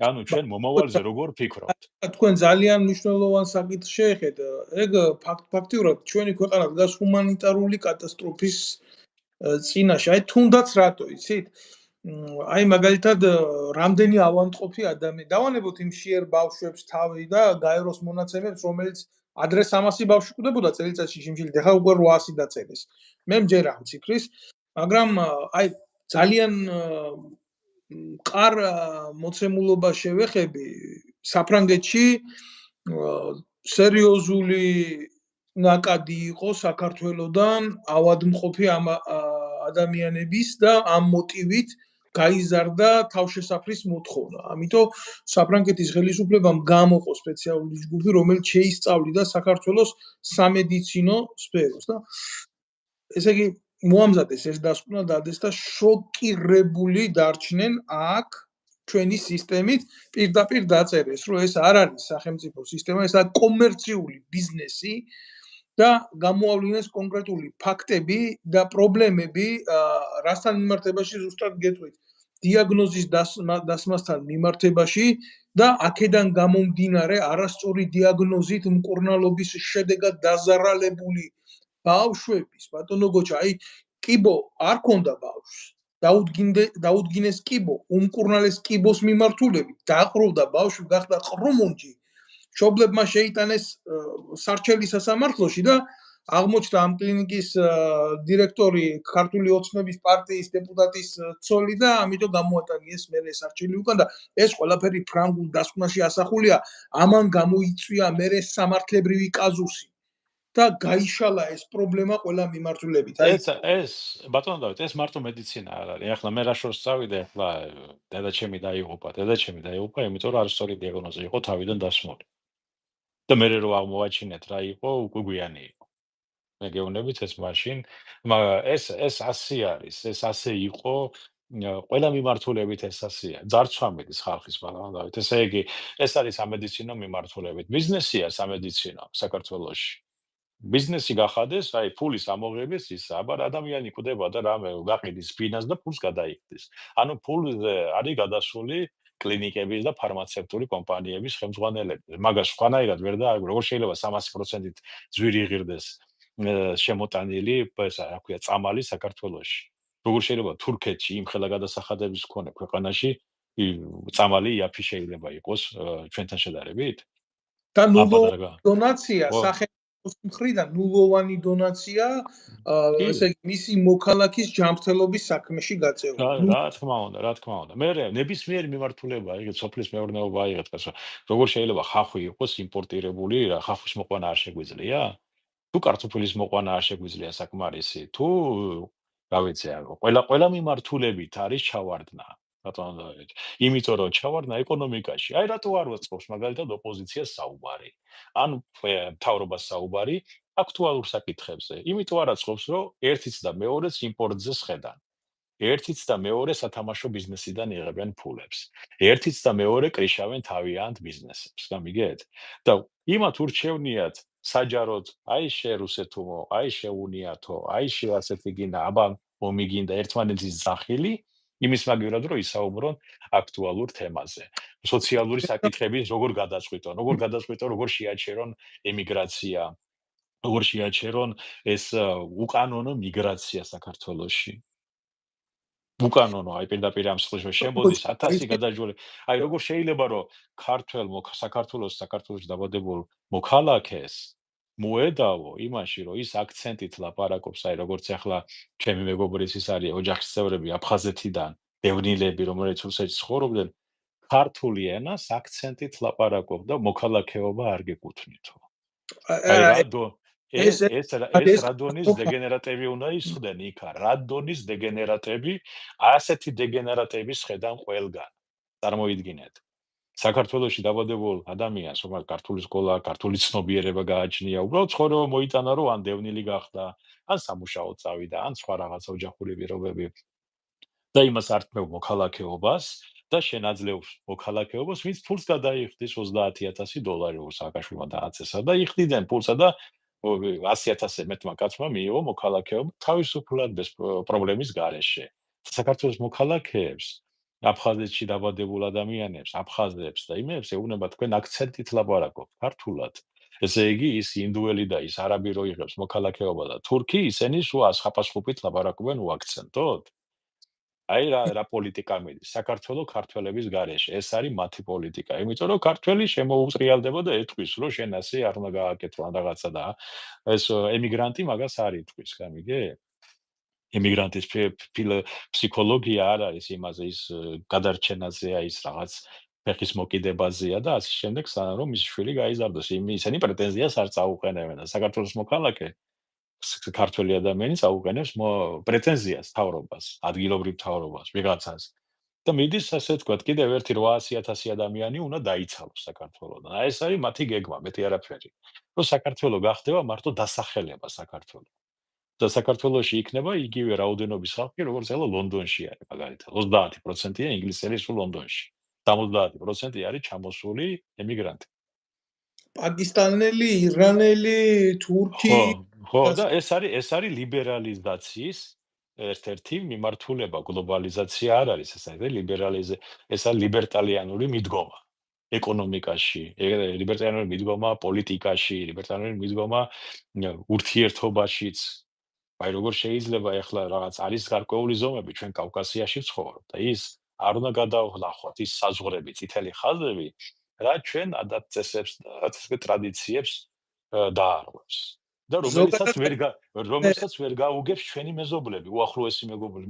Speaker 2: ანუ ჩვენ მომავალზე როგორ ვფიქრობთ?
Speaker 1: თქვენ ძალიან მნიშვნელოვან საკითხს შეეხეთ. ეგ ფაქტიურად ჩვენი ქვეყანა დგას ჰუმანიტარული კატასტროფის წინაშე. აი თუნდაც რატო, იცით? აი მაგალითად რამდენი ავადმყოფი ადამიანი. დავანებოთ იმ შიერ ბავშვებს თავი და გაეროს მონაცემებს, რომელიც ადრე 300 ბავშვი კვდებოდა წელიწადში შიმშილით, ახლა უკვე 800 დაწერეს. მე მჯერა ამ ციფრის, მაგრამ აი ძალიან მყარ მოცემულობა შევეხები საფრანგეთში სერიოზული ნაკადი იყო საქართველოსდან ავადმყოფი ადამიანების და ამ მოტივით გაიზარდა თავშესაფრის მოთხოვნა. ამიტომ საფრანგეთის ხელისუფლებამ გამოყო სპეციალური ჯგუფი, რომელიც შეისწავლიდა საქართველოს სამედიცინო სფეროს და ესე იგი მოამზადეს ეს დასკვნა დადეს და შოკირებული დარჩნენ აქ ჩვენი სისტემით პირდაპირ დაწერეს, რომ ეს არ არის სახელმწიფო სისტემა, ეს არის კომერციული ბიზნესი და გამოავლინეს კონკრეტული ფაქტები და პრობლემები, რასთან მიმართებაში ზუსტად გეტყვით. დიაგნოზის დასმასთან მიმართებაში და აქედან გამომდინარე არასწორი დიაგნოზით მკურნალობის შედეგად დაზარალებული ბავშვების, ბატონო გოჩა, აი კიბო არ ქონდა ბავშვს. დაუდგინეს კიბო, უმკურნალეს კიბოს მიმართულებით, დაყროვდა ბავშვი, გახდა ყრუმუნჯი. მშობლებმა შეიტანეს სარჩელი სასამართლოში და აღმოჩნდა ამ კლინიკის დირექტორი ქართული ოცნების პარტიის დეპუტატის ცოლი და ამიტომ გამოატანიეს მერე სარჩელი უკან და ეს ყველაფერი ფრანგულ დასკვნაში ასახულია. ამან გამოიწვია მერე სამართლებრივი კაზუსი. და გაიშალა ეს პრობლემა ყველა მიმართულებით.
Speaker 2: ეს ბატონო დავით, ეს მარტო მედიცინა არ არის. ახლა მე რა შორს წავიდე, ახლა დედაჩემი დაიღუპა, იმიტომ რომ არასწორი დიაგნოზი იყო თავიდან დასმული. და მე რო აღმოვაჩინეთ რა იყო, უკვე გვიანი იყო. მე გეუბნებით ეს მაშინ, მაგრამ ეს ასე არის, ეს ასე იყო, ყველა მიმართულებით ეს ასეა. ძარცვა მიდის ხალხის ბატონო დავით. ესე იგი, ეს არის სამედიცინო მიმართულებით. ბიზნესია სამედიცინო საქართველოში. ბიზნესი გახადეს, აი ფულის ამოღების ის, აბა ადამიანი კვდება და რამე გაყიდის ფინანს და ფულს გადაიხდის. ანუ ფულზე არის გადასული კლინიკების და ფარმაცევტული კომპანიების ხელმძღვანელები. მაგას სხვანაირად ვერ და როგორ შეიძლება 300%-ით ძვირი იღირდეს შემოტანილი, ესა რა ქვია, წამალი საქართველოში. როგორ შეიძლება თურქეთში იმ ხელა გადასახადების მქონე ქვეყანაში წამალი იაფი შეიძლება იყოს ჩვენთან შედარებით?
Speaker 1: და ნულოვანი დონაცია სახელმწიფოს მხრიდან ნულოვანი დონაცია, ესე იგი მისი მოქალაქის ჯანმრთელობის საქმეში გაწეული.
Speaker 2: რა თქმა უნდა. მე ნებისმიერი მიმართულება, იგივე სოფლის მეურნეობა აიღეთ, კაცო. როგორ შეიძლება ხახვი იყოს იმპორტირებული, რა ხახვის მოყვანა არ შეგვიძლია? თუ კარტოფილის მოყვანა არ შეგვიძლია საკმარისი, თუ რა ვიცი, ყველა მიმართულებით არის ჩავარდნა. ბატონო დავით, იმიტომ რომ ჩავარდნა ეკონომიკაში. აი რატო არ ვაწყობს მაგალითად ოპოზიციას საუბარი? ან მთავრობას საუბარი აქტუალურ საკითხებზე. იმიტომ არ აწყობს, რომ ერთიც და მეორეც იმპორტზე სხედან. ერთიც და მეორე სათამაშო ბიზნესიდან იღებენ ფულებს. ერთიც და მეორე კრიშავენ თავიანთ ბიზნესებს. გამიგეთ? და იმათ ურჩევნიათ საჯაროდ, აი შე რუსეთო, აი შეუნიათო, აი შე ასეთი გინდა, აბა მომიგინდა ერთმანეთის ძახილი, იმის მაგივრად რომ ისაუბრონ აქტუალურ თემაზე. სოციალური საკითხების როგორ გადაწყვიტონ, როგორ შეაჩერონ ემიგრაცია, როგორ შეაჩერონ ეს უკანონო მიგრაცია საქართველოში. უკანონო, აი პირდაპირ ამ სიტყვაში შემოდის 1000 გადაჯველი. აი როგორ შეიძლება რომ საქართველოს დაბადებულ მოქალაქეს მოედავო იმაში, რომ ის აქცენტით ლაპარაკობს, აი როგორც ახლა ჩემი მეგობრის ის არის ოჯახის წევრები აფხაზეთიდან, დევნილები, რომელიც რუსეთში ცხოვრობდნენ, ქართული ენას აქცენტით ლაპარაკობ და მოქალაქეობა არ გეკუთვნითო. აი ეს რადონის დეგენერატები უნდა ისხდნენ იქა, რადონის დეგენერატები, ასეთი დეგენერატების ხედან ყველგან. წარმოიდგინეთ. საქართველოში დაბადებულ ადამიანს, რომელსაც ქართული სკოლა, ქართული ცნობიერება გააჩნია, უბრალოდ ცხოვრება მოიტანა, რომ ან დევნილი გახდა, ან სამუშაოდ წავიდა, ან სხვა რაღაცა ოჯახური პირობები. და იმას ართმევ მოქალაქეობას და შენაძლევს მოქალაქეობას, ვინც ფულს გადაიხდის $30,000 სააკაშვილმა დააწესა და იხდიდნენ ფულსა და 100,000-ზე მეტმა კაცმა მიიღო მოქალაქეობა თავისუფლად без პრობლემის გარეშე. საქართველოს მოქალაქეებს, აფხაზეთში დაბადებულ ადამიანებს, აფხაზებს და იმებს ეუბნება თქვენ აქცენტით ლაპარაკობთ ქართულად. ესე იგი ის ინდუელი და ის არაბი რო იღებს მოქალაქეობა და თურქი, ისინი სულ ხაფასხუფით ლაპარაკობენ უაქცენტოდ. აი რა პოლიტიკა მიდის საქართველოს ქართველების გარეშე. ეს არის მათი პოლიტიკა. იმიტომ რომ ქართველი შემოუწრიალდება და ეთქვის, რომ შენ ასე არ უნდა გააკეთო ან რაღაცა და ეს ემიგრანტი მაგას არ ითქვის, გამიგე? ემიგრანტის ფსიქოლოგია არ არის იმაზე ის გადარჩენაზეა ის რაღაც ფეხის მოკიდებაზეა და ასე შემდეგ, სანამ რომ მისი შვილი გაიზარდოს. ისინი პრეტენზიას არ წაუყენებენ და საქართველოს მოქალაქე ქართველი ადამიანი წაუყენებს პრეტენზიას თავრობას, ადგილობრივ თავრობას, ვიღაცას. და მიდის ასე ვთქვათ, კიდევ ერთი 800,000 ადამიანი უნდა დაიცალოს საქართველოდან. აი ეს არის მათი გეგმა, მეტი არაფერი. რომ საქართველო გახდება მარტო დასახელება საქართველოს. და საქართველოში იქნება იგივე რაოდენობის ხალხი, როგორც ეხლა ლონდონში არის, მაგალითად, 30%-ია ინგლისელი სულ ლონდონში. 70% არის ჩამოსული ემიგრანტი.
Speaker 1: პაკისტანელი, ირანელი, თურქი
Speaker 2: ხო და ეს არის ლიბერალიზაციის ერთ-ერთი მიმართულება, გლობალიზაცია არ არის, ეს არის ეს არის ლიბერტალიანური მიდგომა ეკონომიკაში, ლიბერტალიანური მიდგომა პოლიტიკაში, ლიბერტალიანური მიდგომა ურთიერთობაშიც. აი როგორ შეიძლება ახლა რაღაც არის გარკვეული ზომები ჩვენ კავკასიაში ვცხოვრობ და ის არ უნდა გადავღლახოთ ის საზღვრები, წითელი ხაზები, რა ჩვენ ადათ-წესებს და ასე ტრადიციებს დაარღვევს. და რომელსაც ვერ გაუგებს ჩვენი მეზობლები, უახლოესი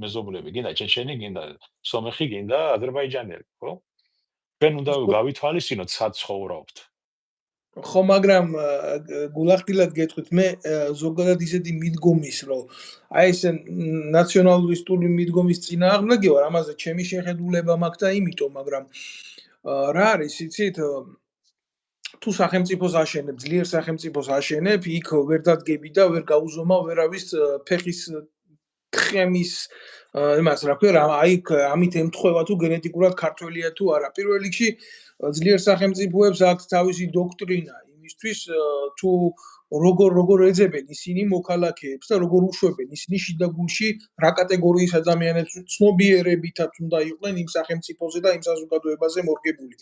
Speaker 2: მეზობლები, გინდა ჩეჩენი, გინდა სომეხი, გინდა აზერბაიჯანელი, ხო? ჩვენ უნდა გავითვალისწინოთ, სად ცხოვრობთ.
Speaker 1: ხო, მაგრამ გულახდილად გეტყვით, მე ზოგადად ისეთი მიდგომის, რომ აი ეს ნაციონალისტური მიდგომის წინააღმდეგი ვარ, ამაზე ჩემი შეხედულება მაქვს და იმიტომ, მაგრამ რა არის, იცით, თუ სახელმწიფოს აშენებ, ძლიერ სახელმწიფოს აშენებ, იქ ვერ დადგები და ვერ გაუზომავ ვერავის ფეხის თხემის იმას რა ქვია, აი ამით ემთხვევა თუ გენეტიკურად ქართველია თუ არა. პირველ რიგში ძლიერ სახელმწიფოებს აქვს თავისი დოქტრინა იმისთვის, თუ როგორ ეძებენ ისინი მოქალაქეებს და როგორ უშვებენ ისინი შიდაგულში რა კატეგორიის ადამიანებს ცნობიერებითაც უნდა იყვნენ იმ სახელმწიფოზე და იმ საზოგადოებაზე მორგებული.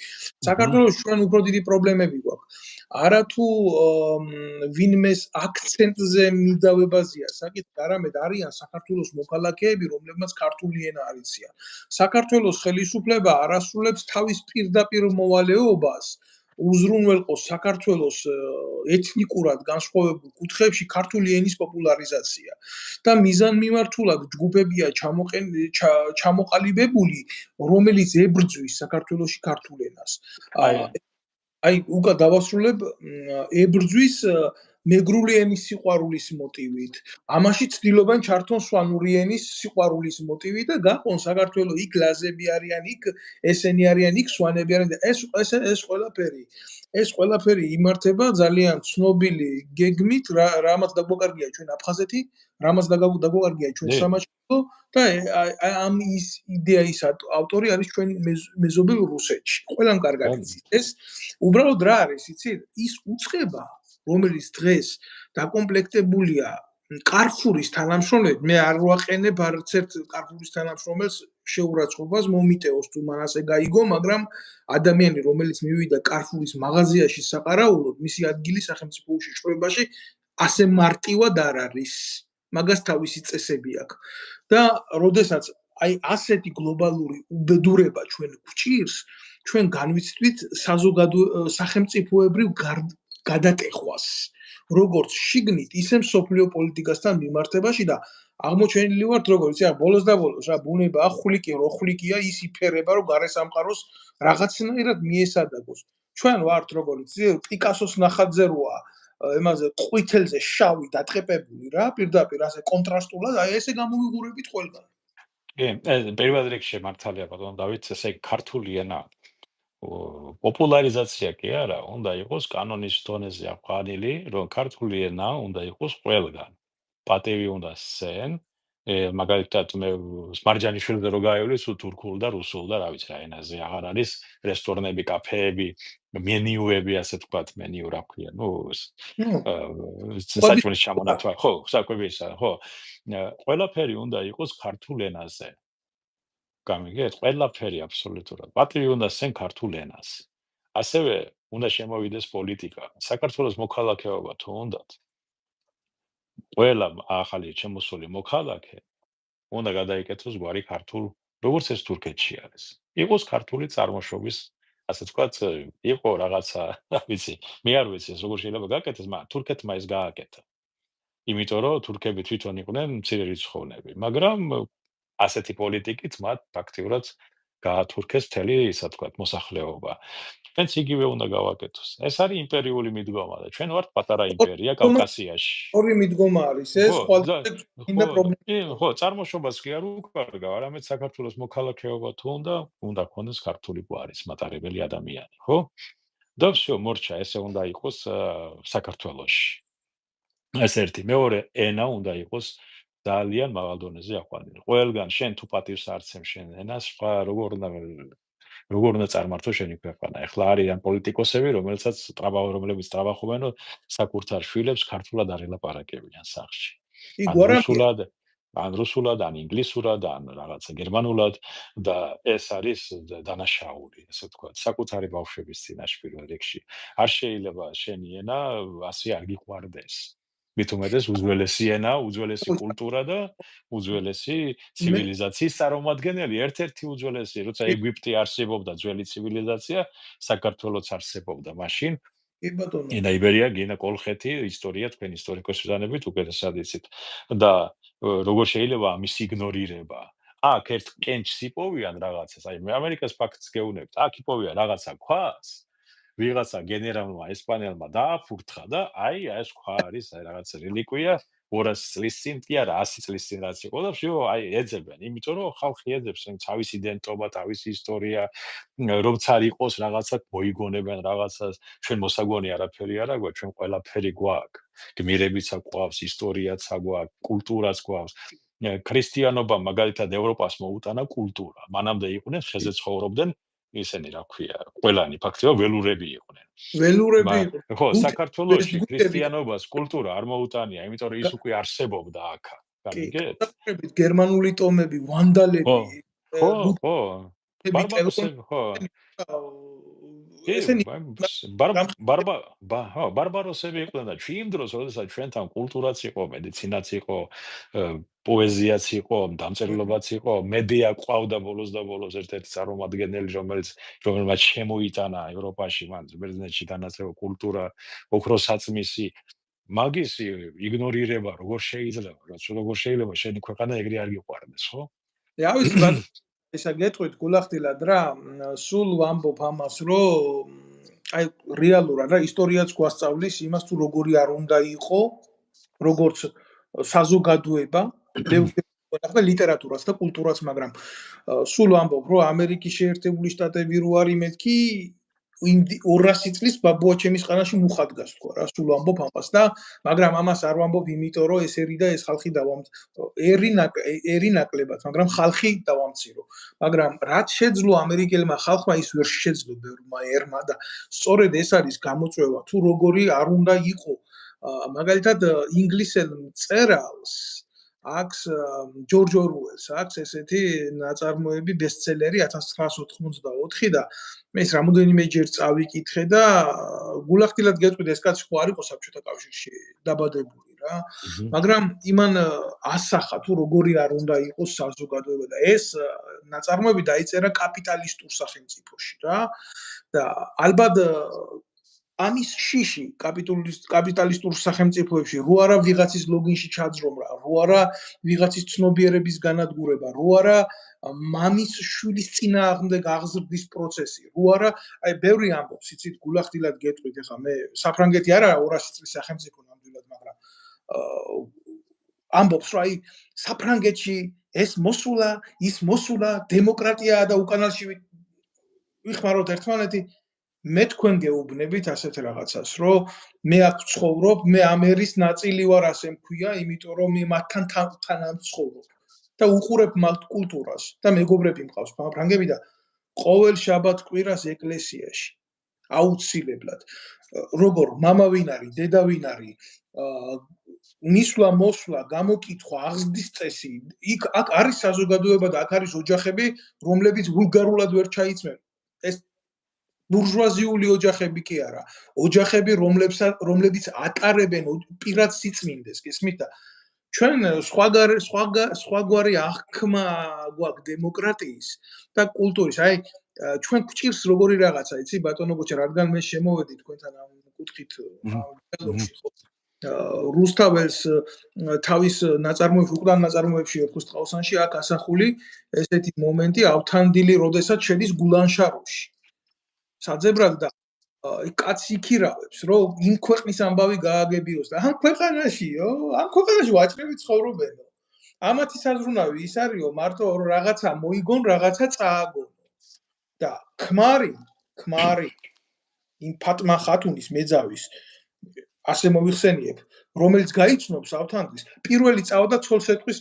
Speaker 1: საქართველოს ჩვენ უფრო დიდი პრობლემები გვაქვს. არა თუ ვინმეს აქცენტზე მიდავებაზეა საკითხი, არამედ არიან საქართველოს მოქალაქეები, რომლებმაც ქართული ენა არ იციან. საქართველოს ხელისუფლება არ ასრულებს თავის პირდაპირ მოვალეობას უზრუნველყოს საქართველოს ეთნიკურად განსხვავებულ კუთხეებში ქართული ენის პოპულარიზაცია და მიზანმიმართულად ჯგუფებია ჩამოყალიბებული, რომელიც ებრძვის საქართველოში ქართულ ენას. აი უკა დავასრულებ, ებრძვის მეგრული ენის სიყვარულის მოტივით. ამაში ცდილობენ ჩართონ სვანური ენის სიყვარულის მოტივით და გაყონ საქართველო იქ ლაზები არიან, იქ ესენი არიან, იქ სვანები არიან და ეს ყველაფერი იმართება ძალიან ცნობილი გეგმით, რამაც დაგვაკარგია ჩვენ აფხაზეთი, რამაც დაგვაკარგია ჩვენ სამაჩაბლო და ამ ის იდეის ავტორი არის ჩვენი მეზობელ რუსეთში. ყველამ კარგად იცის. ეს უბრალოდ რა არის, იცით? ის უწყება, რომელიც დღეს დაკომპლექტებულია კარფურის თანამშრომლებით, მე არ ვაყენებ არც ერთ კარფურის თანამშრომელს შეურაცხყოფას მომიტევოს თუ მან ასე გაიგო, მაგრამ ადამიანი, რომელიც მივიდა კარფურის მაღაზიაში საყარაულოდ, მისი ადგილი სახელმწიფო უშიშროებაში ასე მარტივად არ არის. მაგას თავისი წესები აქვს. და როდესაც აი ასეთი გლობალური უბედურება ჩვენ გვჭირს, ჩვენ განვიცდით სახელმწიფოებრივ გადატეხვას. როგორც შიგნით, ისე მსოფლიო პოლიტიკასთან მიმართებაში და აღმოჩენილი ვართ, როგორც იცი, ბოლოს და ბოლოს რა ბუნება ხვლიკია, ის იფერება, რომ გარესამყაროს რაღაცნაირად მიესადაგოს. ჩვენ ვართ, როგორც იცი, პიკასოს ნახატზე როა, იმაზე ყვითელზე შავი დატყეპებული რა, პირდაპირ ასე კონტრასტულად, აი ესე გამოვიღურებით ყველგან.
Speaker 2: კი, პირველ რიგში მართალია ბატონო დავით, ესე ქართული ენა პოპულარიზაცია კი არა, უნდა იყოს კანონის დონეზე აყვანილი, რომ ქართული ენა უნდა იყოს ყველგან. პატივი უნდა სცენ მაგალითად მე მარჯანიშვილზე რო გაივლის თურქულ და რუსულ და რა ვიცი რა ენაზე აღარ არის რესტორნები, კაფეები, მენიუები, ასე ვთქვათ, მენიუ რა ქვია, საჭმელის ჩამონათვალ, ხო, საკვებისა, ხო. ყველაფერი უნდა იყოს ქართულ ენაზე. გამიგეთ, ყველაფერი აბსოლუტურად. პატივი უნდა სცენ ქართულ ენას. ასევე უნდა შემოვიდეს პოლიტიკა. საქართველოს მოქალაქეობა თუ უნდათ, ყველა ახალი შემოსული მოქალაქე უნდა გადაიკეთოს გვარი ქართულ, როგორც ეს თურქეთში არის. იყოს ქართული წარმოშობის, ასე ვთქვათ, იყო რაღაცა, რა ვიცი, მე არ ვიცი ეს როგორ შეიძლება გაკეთდეს, მაგრამ თურქეთმა ეს გააკეთა. იმიტომ რომ თურქები თვითონ იყვნენ მცირე რიცხოვნები, მაგრამ ასეთი პოლიტიკით მათ ფაქტიურად გაათურქეს მთელი, ისა ვთქვათ, მოსახლეობა. ჩვენც იგივე უნდა გავაკეთოს. ეს არის იმპერიული მიდგომა და ჩვენ ვართ პატარა იმპერია კავკასიაში.
Speaker 1: ორი მიდგომა არის ეს,
Speaker 2: ხო, წარმოშობას კი არ უკარგავ, არამედ საქართველოს მოქალაქეობა თუ უნდა ქონდეს ქართული გვარის მატარებელი ადამიანი, ხო? და всё, მორჩა, ესე უნდა იყოს საქართველოში. ეს ერთი, მეორე ენა უნდა იყოს ძალიან მაღალ დონეზე აყვანილი. ყველგან შენ თუ პატივს არცემ შენ ენას, სხვა როგორ უნდა წარმართო შენი ქვეყანა. ეხლა არიან პოლიტიკოსები, რომლებიც ტრაბახობენ, რომ საკუთარ შვილებს ქართულად არ ელაპარაკებიან სახლში. ან რუსულად, ან ინგლისურად, ან რაღაცა გერმანულად და ეს არის დანაშაული, ასე ვთქვათ, საკუთარი ბავშვების წინაშე პირველ რიგში. არ შეიძლება შენი ენა ასე არ გიყვარდეს. მით უმეტეს უძველესი ენა, უძველესი კულტურა და უძველესი ცივილიზაციის წარმომადგენელი, ერთ-ერთი უძველესი, როცა ეგვიპტე არსებობდა ძველი ცივილიზაცია, საქართველოც არსებობდა მაშინ.
Speaker 1: კი ბატონო.
Speaker 2: ენა იბერია, გენა კოლხეთი, ისტორია თქვენ ისტორიკოსებიდანებით უკეთესად იცით. და როგორ შეიძლება ამის იგნორირება? აქ ერთ კენჭს იპოვიან რაღაცას, აი მე ამერიკას ფაქტს გეუბნებთ, აქ იპოვიან რაღაცა ქვას. ვიღაცა გენერალმა ესპანელმა დააფურთხა და აი ეს ქვა არის რაღაც რელიკვია 200 წლის წინ კი არა 100 წლის წინ რაც იყო და всё აი ეძებენ, იმიტომ რომ ხალხი ეძებს თავის იდენტობა, თავის ისტორია, რომც არ იყოს რაღაცა მოიგონებენ რაღაცას, ჩვენ მოსაგონი არაფერი არ აქვს, ჩვენ ყველაფერი გვაქვს. გმირებიც აქვს, ისტორიაც აქვს, კულტურაც გვაქვს. ქრისტიანობა მაგალითად ევროპას მოუტანა კულტურა. მანამდე იყვნენ ხეზე ცხოვრობდნენ ისინი რა ქვია, ყველანი ფაქტობრივად ველურები იყვნენ.
Speaker 1: ველურები იყვნენ.
Speaker 2: ხო, საქართველოში ქრისტიანობას კულტურა არ მოუტანია, იმიტომ რომ ის უკვე არსებობდა აქ. გამიგეთ?
Speaker 1: გერმანული ტომები, ვანდალები.
Speaker 2: ხო. ბარბაროსები იყვნენ და იმ დროს, როდესაც ჩვენთან კულტურაც იყო, მედიცინაც იყო, პოეზიაც იყო, დამწერლობაც იყო, მედია ყავდა ბოლოს და ბოლოს ერთ-ერთი წარმომადგენელი, რომელმაც შემოიტანა ევროპაში, მან ბერძნეთში განათლება, კულტურა, ოქროსაწმისი, მაგის იგნორირება როგორ შეიძლება შენი ქვეყანა ეგრე არ გიყვარდეს, ხო?
Speaker 1: რა ვიცი, ისა გეტყვით გულახდილად რა, სულ ვამბობ ამას, რომ აი რეალურად რა ისტორიაც გვასწავლის იმას, თუ როგორი არ უნდა იყო, როგორც საზოგადოება, და ლიტერატურას და კულტურას, მაგრამ სულ ვამბობ, რომ ამერიკის შეერთებული შტატები რო არის მეთქი 200 წლის ბაბუაჩემის ყანაში მუხა დგას თქვა რა, სულ ვამბობ ამას და მაგრამ ამას არ ვამბობ იმიტომ, რომ ეს ერი და ეს ხალხი ერი ნაკლებად, მაგრამ ხალხი დავამცირო. მაგრამ რაც შეძლო ამერიკელმა ხალხმა, ის ვერ შეძლო ბევრმა ერმა და სწორედ ეს არის გამოწვევა, თუ როგორი არ უნდა იყო. მაგალითად ინგლისელ მწერალს აქვს ჯორჯ ორუელს აქვს ესეთი ნაწარმოები ბესტსელერი 1984 და მე ეს რამოდენიმეჯერ წავიკითხე და გულახდილად გეტყვით ეს კაცი ხო არ იყო საბჭოთა კავშირში დაბადებული რა, მაგრამ იმან ასახა თუ როგორი არ უნდა იყოს საზოგადოება და ეს ნაწარმოები დაიწერა კაპიტალისტურ სახელმწიფოში რა და ალბათ ამის შიში კაპიტალისტურ სახელმწიფოებში რო არა ვიღაცის ლოგინში ჩაძრომრა, რო არა ვიღაცის ცნობიერების განადგურება, რო არა მამის შვილის წინააღმდეგ აღზრდის პროცესი, რო არა, აი ბევრი ამბობს, იცით, გულახდილად გეტყვით, ეხლა მე საფრანგეთი არ არის 200 წლის სახელმწიფო ნამდვილად, მაგრამ ამბობს, რომ აი საფრანგეთში ეს მოსულა, ის მოსულა, დემოკრატიაა და უკანალში ვიხმაროთ ერთმანეთი მე თქვენ გეუბნებით ასეთ რაღაცას, რომ მე აქ ვცხოვრობ, მე ამ ერის ნაწილი ვარ, ასე მქვია, იმიტომ რომ მე მათთან თანამ ვცხოვრობ. და უყურებ მათ კულტურას და მეგობრები მყავს ფრანგები და ყოველ შაბათ კვირას ეკლესიაში აუცილებლად როგორ მამა ვინ არის, დედა ვინ არის, მისვლა მოსვლა, გამოკითხვა, აღზრდის წესი, აქ არის საზოგადოება და აქ არის ოჯახები, რომლებიც ვულგარულად ვერ ჩაიწმენ. ეს ბურჟუაზიული ოჯახები კი არა, ოჯახები, რომლებიც ატარებენ პირად სიწმინდეს, გესმით და ჩვენ სხვაგვარი აღქმა გვაქვს დემოკრატიის და კულტურის. აი, ჩვენ გვჭირს როგორი რაღაცა, იცი, ბატონო გოჩა, რადგან მე შემოვედი თქვენთან ამ კუთხით ამ დიალოგში, ხო? რუსთაველს თავის ნაწარმოებში, უკრაინ ნაწარმოებში ერთხოს ტყავსანში აქ ასახული ესეთი მომენტი ავთანდილი, როდესაც შედის გულანშაროში. საძებრად და კაცი იქირავებს, რომ იმ ქვეყნის ამბავი გააგებიოს და ამ ქვეყანაში ვაჭრები ცხოვრობენო. ამათი საზრუნავი ის არისო, მარტო რაღაცა მოიგონ, რაღაცა წააგონ. და ქმარი იმ ფატმა ხათუნის მეძავის ასე მოიხსენიებ, რომელიც გაიცნობს ავთანდილს, პირველი წავდა ცოლსეტყვის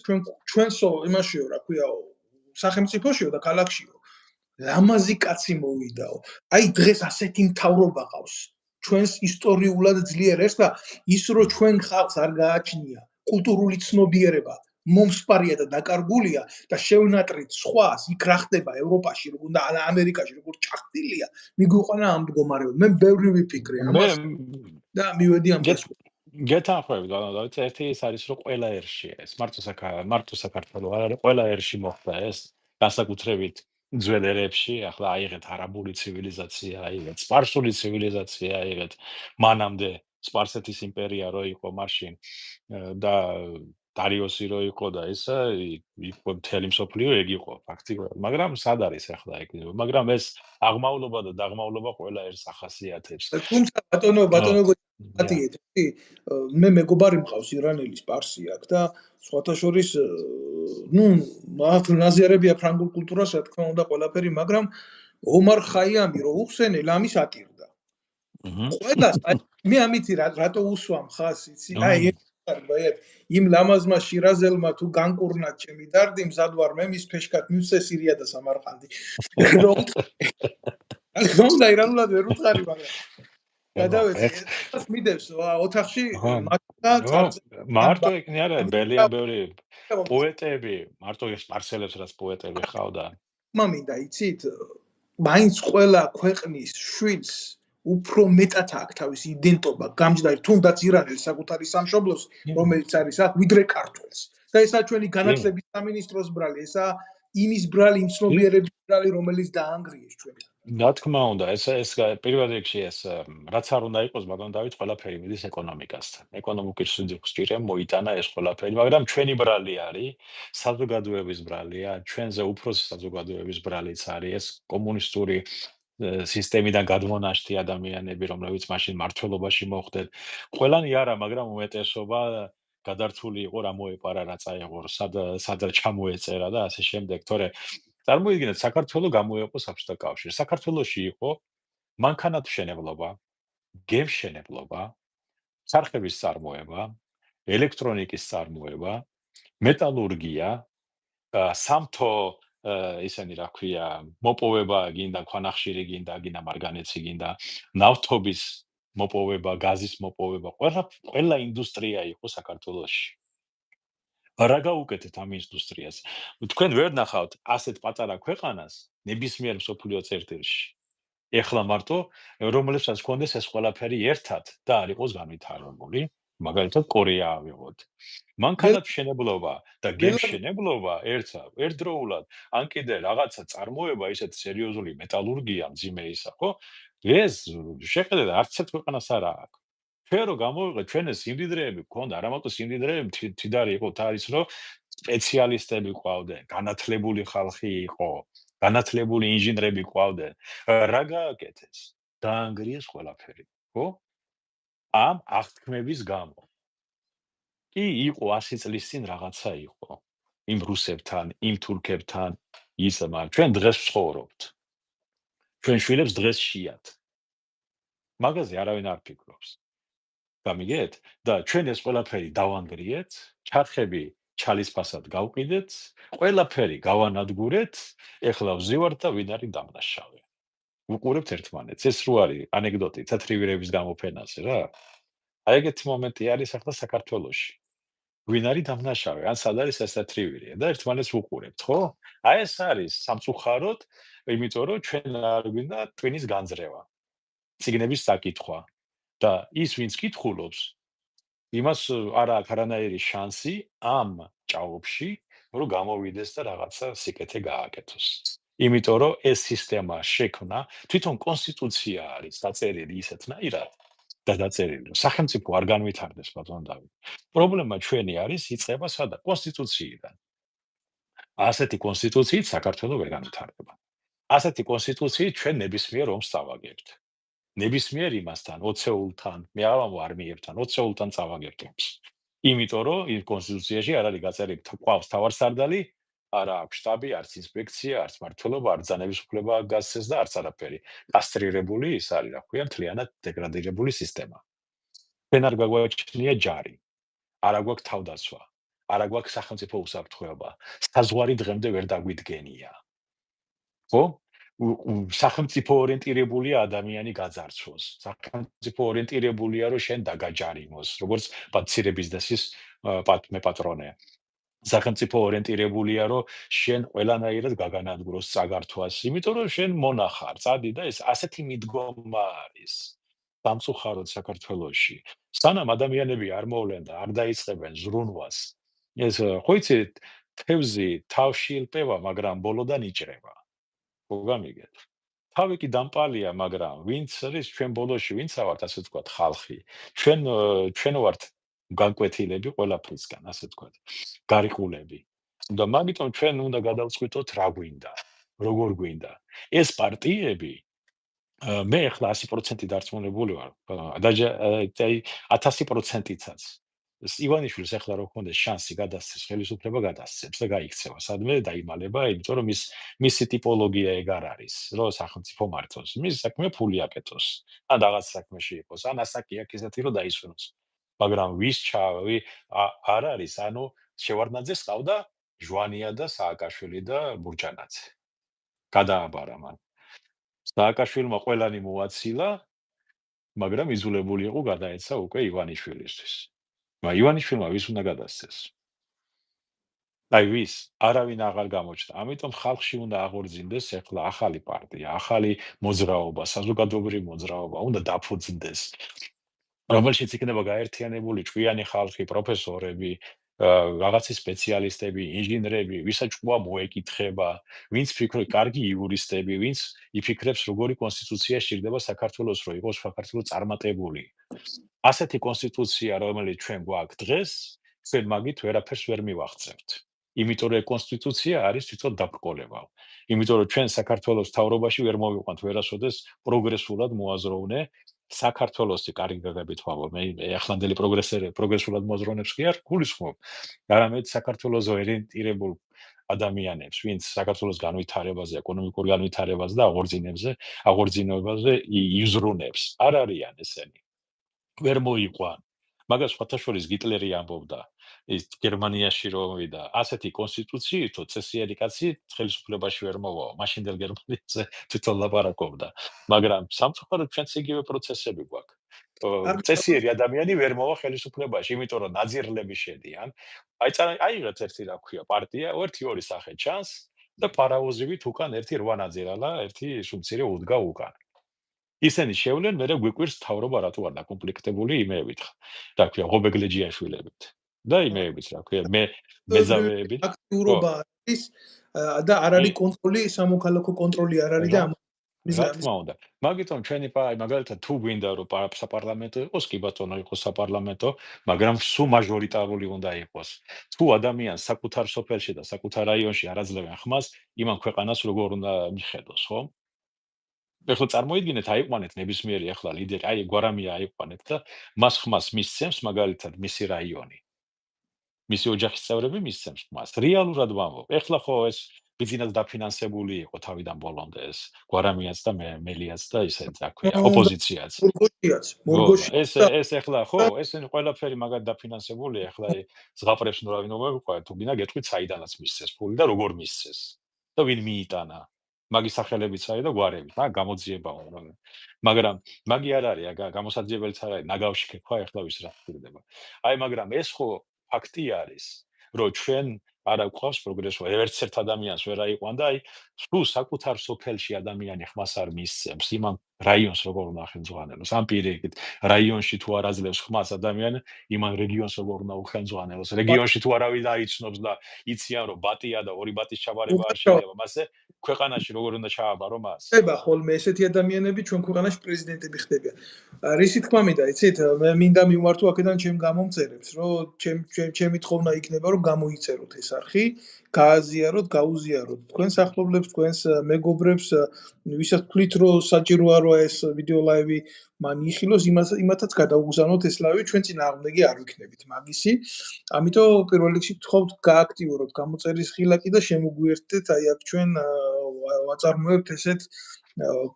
Speaker 1: ჩვენსო იმაშიო, რა ქვიაო, სახელმწიფოშიო და ქალაქშიო. ლამაზი კაცი მოვიდაო. აი დღეს ასეთი მთავრობა ყავს. ჩვენს ისტორიულად ძლიერ ერთს და ის რომ ჩვენ ხალხს არ გააჩნია კულტურული ცნობიერება, მომსპარია და დაკარგულია და შევნატრით სხვას, იქ რა ხდება ევროპაში, როგორ და ამერიკაში, როგორ ჩახტილია, მიგვიყვანა ამ მდგომარეობა. მე ბევრი ვიფიქრე ამას და მივედი ამ დასკვნას.
Speaker 2: გეთანხმები, დავით, ერთი ის არის, რომ ყველა ერშია ეს. მარტო საქართველო არ არის, ყველა ერში მოხდა ეს, განსაკუთრებით ძველ ერებში, ახლა აიღეთ არაბული ცივილიზაცია, აიღეთ სპარსული ცივილიზაცია, აიღეთ მანამდე სპარსეთის იმპერია რო იყო მაშინ და დარიოსი რო იყო და ესა იყო მთელი მსოფლიო ეგ იყო ფაქტიურად, მაგრამ სად არის ახლა ეგ? მაგრამ ეს აღმავლობა და დაღმავლობა ყველა ერთს ახასიათებს.
Speaker 1: თუმცა ბატონო გატიეთ, მე მეგობარი მყავს ირანელი სპარსი აქ და სხვათა შორის მათ ნაზიარებია ფრანგულ კულტურას, რა თქმა უნდა, ყველაფერი, მაგრამ ომარ ხაიამი რო უხსენე, ლამის ატირდა. ყველას მე ამითი რატო უსვამ ხას, იცი? აი იმ ლამაზმა შირაზელმა თუ განკურნა ჩემი დარდი, მზად ვარ მე მის ფეშკად მივსე სირია და სამარყანდი. გონდა ირანულად ვერ უთხარი, მაგრამ გადავეცი, ეს მიდევს ოთახში
Speaker 2: მარტო იქნი არა, ბელია ბევრი პოეტები, მარტო ეს სპარსელებს რაც პოეტები ხავდა.
Speaker 1: მამინდა იცით, მაინც ყველა ქვეყნის შვილს უფრო მეტად აქვს თავისი იდენტობა, გამჯდარი თუნდაც ირანელს საკუთარი სამშობლოს, რომელიც არის აქ, ვიდრე ქართველს. და ესა ჩვენი განათლების სამინისტროს ბრალი, ესა იმის ბრალი, იმ ცნობიერების ბრალი, რომელიც დაანგრიეს ჩვენ.
Speaker 2: რა თქმა უნდა, ეს პირველ რიგში ეს რაც არ უნდა იყოს, ბატონ დავით, ყველაფერი მიდის ეკონომიკასთან. ეკონომიკის სიძულვე მოიტანა ეს ყველაფერი, მაგრამ ჩვენი ბრალი არის, საზოგადოების ბრალია, ჩვენზე უფროსი საზოგადოების ბრალიც არის ეს კომუნისტური სისტემიდან გადმონაშთი ადამიანები, რომლებიც მაშინ მართლობაში მოხვდნენ. ყველანი არა, მაგრამ უმეტესობა გადართული იყო რა მოეპარა, რა წაიღო, სად ჩამოეწერა და ასე შემდეგ, თორე წარმოიდგინეთ, საქართველო გამოეყო საბჭოთა კავშირში. საქართველოში იყო მანქანათმშენებლობა, გემშენებლობა, სარხების წარმოება, ელექტრონიკის წარმოება, მეტალურგია, სამთო ისენი რა ქვია, მოპოვება გინდა, ქვანახშირი გინდა, გინდა მარგანეცი გინდა, ნავთობის მოპოვება, გაზის მოპოვება, ყველა ინდუსტრია იყო საქართველოში. რა გაუკეთეთ ამ ინდუსტრიას? თქვენ ვერ ნახავთ ასეთ პატარა ქვეყანას ნებისმიერ მსოფლიო წერტილში. ეხლა მარტო რომლებსაც ჰქონდეს ეს ყველაფერი ერთად და არ იყოს განვითარებული, მაგალითად კორეა ავიღოთ. მანქანათმშენებლობა და გემშენებლობა ერთდროულად, ან კიდე რაღაცა წარმოება, ისეთ სერიოზული მეტალურგია მძიმე ისა, ხო? ეს შეხედეთ, არც ერთ ქვეყანას არ აქვს. ჩვენ რო გამოვიყეთ, ჩვენ ეს სიმდიდრეები გქონდა, არა მარტო სიმდიდრეები, თვიდარი იყო თავის, რომ სპეციალისტები ყავდნენ, განათლებული ხალხი იყო, განათლებული ინჟინრები ყავდნენ. რა გააკეთეს? დაანგრიეს ყველაფერი, ხო? ამ აღთქმების გამო. კი, იყო 100 წლის წინ რაღაცა იყო. იმ რუსებთან, იმ თურქებთან, ისე, მაგრამ ჩვენ დღეს ვცხოვრობთ. ჩვენ შვილებს დღეს შეიათ. მაგაზე არავინ არ ფიქრობს. გამიგეთ? და ჩვენ ეს ყველაფერი დავანგრიეთ, ჩარხები ჩალის ფასად გავყიდეთ, ყველაფერი გავანადგურეთ, ეხლა ვზივართ და ვინ არის დამნაშავე. ვუყურებთ ერთმანეთს. ეს რო არის ანეკდოტი თათრივირების გამოფენაზე რა. აი ეგეთი მომენტი არის ახლა საქართველოში. ვინ არის დამნაშავე, ან სად არის ეს თათრივირია და ერთმანეთს ვუყურებთ, ხო? აი ეს არის სამწუხაროდ, იმიტომ რომ ჩვენ არ გვინდა ტვინის განძრევა, წიგნების საკითხვა და ის ვინც კითხულობს იმას არ აქვს არანაირი შანსი ამ ჭაობში, რომ გამოვიდეს და რაღაცა სიკეთე გააკეთოს. იმიტომ რომ ეს სისტემა შექმნა, თვითონ კონსტიტუცია არის დაწერილი ისეთნაირად და დაწერილი, რომ სახელმწიფო არ განვითარდეს ბატონ დავით. პრობლემა ჩვენი არის იწყება სადა? კონსტიტუციიდან. ასეთი კონსტიტუციით საქართველო ვერ განვითარდება. ასეთი კონსტიტუციით ჩვენ ნებისმიერ ომს წავაგებთ. ნებისმიერ იმასთან, ოცეულთან, მე არმიებთან, ოცეულთან წავაგებთ ომს. იმიტომ რომ იმ კონსტიტუციაში არ არის გაწერილი ყავს თავარსარდალი, არა აქვს შტაბი, არც ინსპექცია, არც მმართველობა, არც ძალების უფლება გასცეს და არც არაფერი. კასტრირებული ის არის, რა ქვია, მთლიანად დეგრადირებული სისტემა. ჩვენ არ გაგვაჩნია ჯარი, არა გვაქვს თავდაცვა, არა გვაქვს სახელმწიფო უსაფრთხოება. საზღვარი დღემდე ვერ დაგვიდგენია. ხო? სახელმწიფო ორიენტირებულია ადამიანი გაძარცვოს. სახელმწიფო ორიენტირებულია რომ შენ დაგაჯარიმოს, როგორც პაცირების დასის პატრონე. სახელმწიფო ორიენტირებულია რომ შენ ყველანაირად გაგანადგუროს წაგართვას, იმიტომ რომ შენ მონახარ, წადი და ეს ასეთი მიდგომა არის. სამწუხაროდ საქართველოში. სანამ ადამიანები არ მოვლენ და არ დაიწყებენ ზრუნვას, ეს ხო იცით, თევზი თავში ილპევა, მაგრამ ბოლოდან იჭრება. ხო გამიგეთ? თავი კი დამპალია, მაგრამ ვინც არის ჩვენ ბოლოში, ვინც ავართ, ასე ვთქვათ, ხალხი. ჩვენ ვართ განკვეთილები ყველაფრისგან, ასე ვთქვათ, გარიყულები. და მაგიტომ ჩვენ უნდა გადავწყვიტოთ რა გვინდა, როგორ გვინდა. ეს პარტიები მე ახლა 100% დარწმუნებული ვარ, აი 1000%-იცაც. ივანიშვილს ახლა რო ქონდეს შანსი გადასცეს ხელისუფლება გადასცემს და გაიქცევა სადმე დაიმალება, იმიტომ რომ მისი ტიპოლოგია ეგ არ არის, რომ სახელმწიფო მართოს. მის საქმე ფული აკეთოს. ან რაღაც საქმეში იყოს, ან ასაკი აქვს ისეთი რომ დაისვენოს. მაგრამ ვის ჩავი არ არის, ანუ შევარდნაძეს ყავდა ჟვანია და სააკაშვილი და ბურჯანაძე. გადააბარა მან. სააკაშვილმა ყველანი მოაცილა, მაგრამ იზოლებული იყო გადაეცა უკვე ივანიშვილისთვის. ივანიშვილმა ვის უნდა გადასცეს? აი ვის? არავინ აღარ გამოჩნდა. ამიტომ ხალხში უნდა აღორძინდეს ახლა ახალი პარტია, ახალი მოძრაობა, საზოგადოებრივი მოძრაობა უნდა დაფუძნდეს. რომელშიც იქნება გაერთიანებული ჭკვიანი ხალხი, პროფესორები, რაღაცი სპეციალისტები, ინჟინრები, ვისაც ჭკუა მოეკითხება, ვინც ფიქრობს, კარგი იურისტები, ვინც იფიქრებს, როგორი კონსტიტუცია სჭირდება საქართველოს, რომ იყოს საქართველოს წარმატებული. ასეთი კონსტიტუცია, რომელიც ჩვენ გვაქვს დღეს, ჩვენ მაგით ვერაფერს ვერ მივაღწევთ. იმიტომ რომ კონსტიტუცია არის თვითონ დაბრკოლება. იმიტომ რომ ჩვენ საქართველოს თავრობაში ვერ მოვიყვანთ ვერასოდეს პროგრესულად მოაზროვნე საქართველოსი კარგი გაგებით ვამბობ. მე ახლანდელი პროგრესულად მოაზროვნებს კი არ გულისხმობ. არამედ საქართველოს ორიენტირებულ ადამიანებს, ვინც საქართველოს განვითარებაზე, ეკონომიკურ განვითარებაზე და აღორძინებაზე იზრუნებს. არ არიან ესენი. ვერ მოიყვან. მაგას სხვათაშორის გიტლერი ამბობდა, ის გერმანიაში რომ ვიდა, ასეთი კონსტიტუციითო წესიერი კაცი ხელისუფლებაში ვერ მოვა, მაშინდელ გერმანიაზე თვითონ ლაპარაკობდა. მაგრამ სამწუხაროდ ჩვენც იგივე პროცესები გვაქვს. წესიერი ადამიანი ვერ მოვა ხელისუფლებაში, იმიტომ რომ ნაძირლები შედიან. აიღეთ ერთი რა ქვია, პარტია, ერთი ორი სახე ჩანს და პარაოზივით უკან ერთი 8 ნაძირალა, ერთი სულცირე უდგა უკან. ისინი შევლენ, მე გვიკვირს თავრობა რატო არ დაკომპლექტებული იმეებით. რა ქვია, ღობეგლეჯიაშვილებით. და იმეებით, რა ქვია, მეძავეებით.
Speaker 1: აქტიურობა არის და არ არის კონტროლი, სამოქალაქო კონტროლი არ არის და
Speaker 2: რა თქმა უნდა. მაგიტომ ჩვენი მაგალითად თუ გვინდა რომ საპარლამენტო იყოს, კი ბატონო იყოს საპარლამენტო, მაგრამ სულ მაჟორიტარული უნდა იყოს. თუ ადამიანს საკუთარ სოფელში და საკუთარ რაიონში არ აძლევენ ხმას, იმან ქვეყანას როგორ უნდა მიხედოს, ხო? ეხლა წარმოიდგინეთ, აიყვანეთ ნებისმიერი ახლა ლიდერი, აი გვარამია აიყვანეთ და მას ხმას მისცემს მაგალითად მისი რაიონი. მისი ოჯახის წევრები მისცემს ხმას. რეალურად ვამბობ. ეხლა ხო ეს ბიზნეს დაფინანსებული იყო თავიდან ბოლომდე ეს გვარამიაც და მელიაც და ისე რა ქვია,
Speaker 1: და
Speaker 2: ოპოზიციაც.
Speaker 1: მორგოში
Speaker 2: ეს ეხლა ხო, ესენი ყველაფერი მაგათ დაფინანსებულია, ეხლა ზღაპრებს ნუ რავი მოგყვება, თუ გინდა გეტყვით საიდანაც მისცეს ფული და როგორ მისცეს. და ვინ მიიტანა. მაგის სახელებიც არის და გვარებით, გამოძიებაო. მაგრამ მაგი არ არის, გამოსაძიებელიც არ არის, ნაგავში ქექვა ეხლა ვის რა ხდება. აი, მაგრამ ეს ხო ფაქტი არის, რომ ჩვენ არა გვყავს პროგრესო, ერთ ადამიანს ვერ აიყვან და აი, სულ საკუთარ სოფელში ადამიანი ხმას არ მისცემს, იმან რაიონს როგორ უნდა ხელმძღვანელოს, ამ პირიქით, რაიონში თუ არ აძლევს ხმას ადამიანი, იმან რეგიონს როგორ უნდა უხელმძღვანელოს, რეგიონში თუ არავინ დაიცნობს და იციან, რომ ბატია და ორი ბატის ჩაბარება არ შეიძლება, მასე ქვეყანაში როგორ უნდა ჩააბარო მას?
Speaker 1: ხდება ხოლმე ესეთი ადამიანები ჩვენ ქვეყანაში პრეზიდენტები ხდებიან. რისი თქმა მინდა, იცით, მე მინდა მიმართო აქედან ჩემ გამომწერებს, რომ ჩემი თხოვნა იქნება, რომ გამოიწეროთ ეს არხი, გააზიაროთ, გაუზიაროთ თქვენს ახლობლებს, თქვენს მეგობრებს, ვისაც თქვით, რომ საჭიროა რომ ეს ვიდეო ლაივი მან იხილოს, იმათაც გადაუგზავნოთ ეს ლაივი, ჩვენ წინააღმდეგი არ ვიქნებით მაგისი. ამიტომ პირველ რიგში გთხოვთ გააქტიუროთ გამოწერის ხილაკი და შემოგვიერთდეთ აი აქ ჩვენ ვაწარმოებთ ესეთ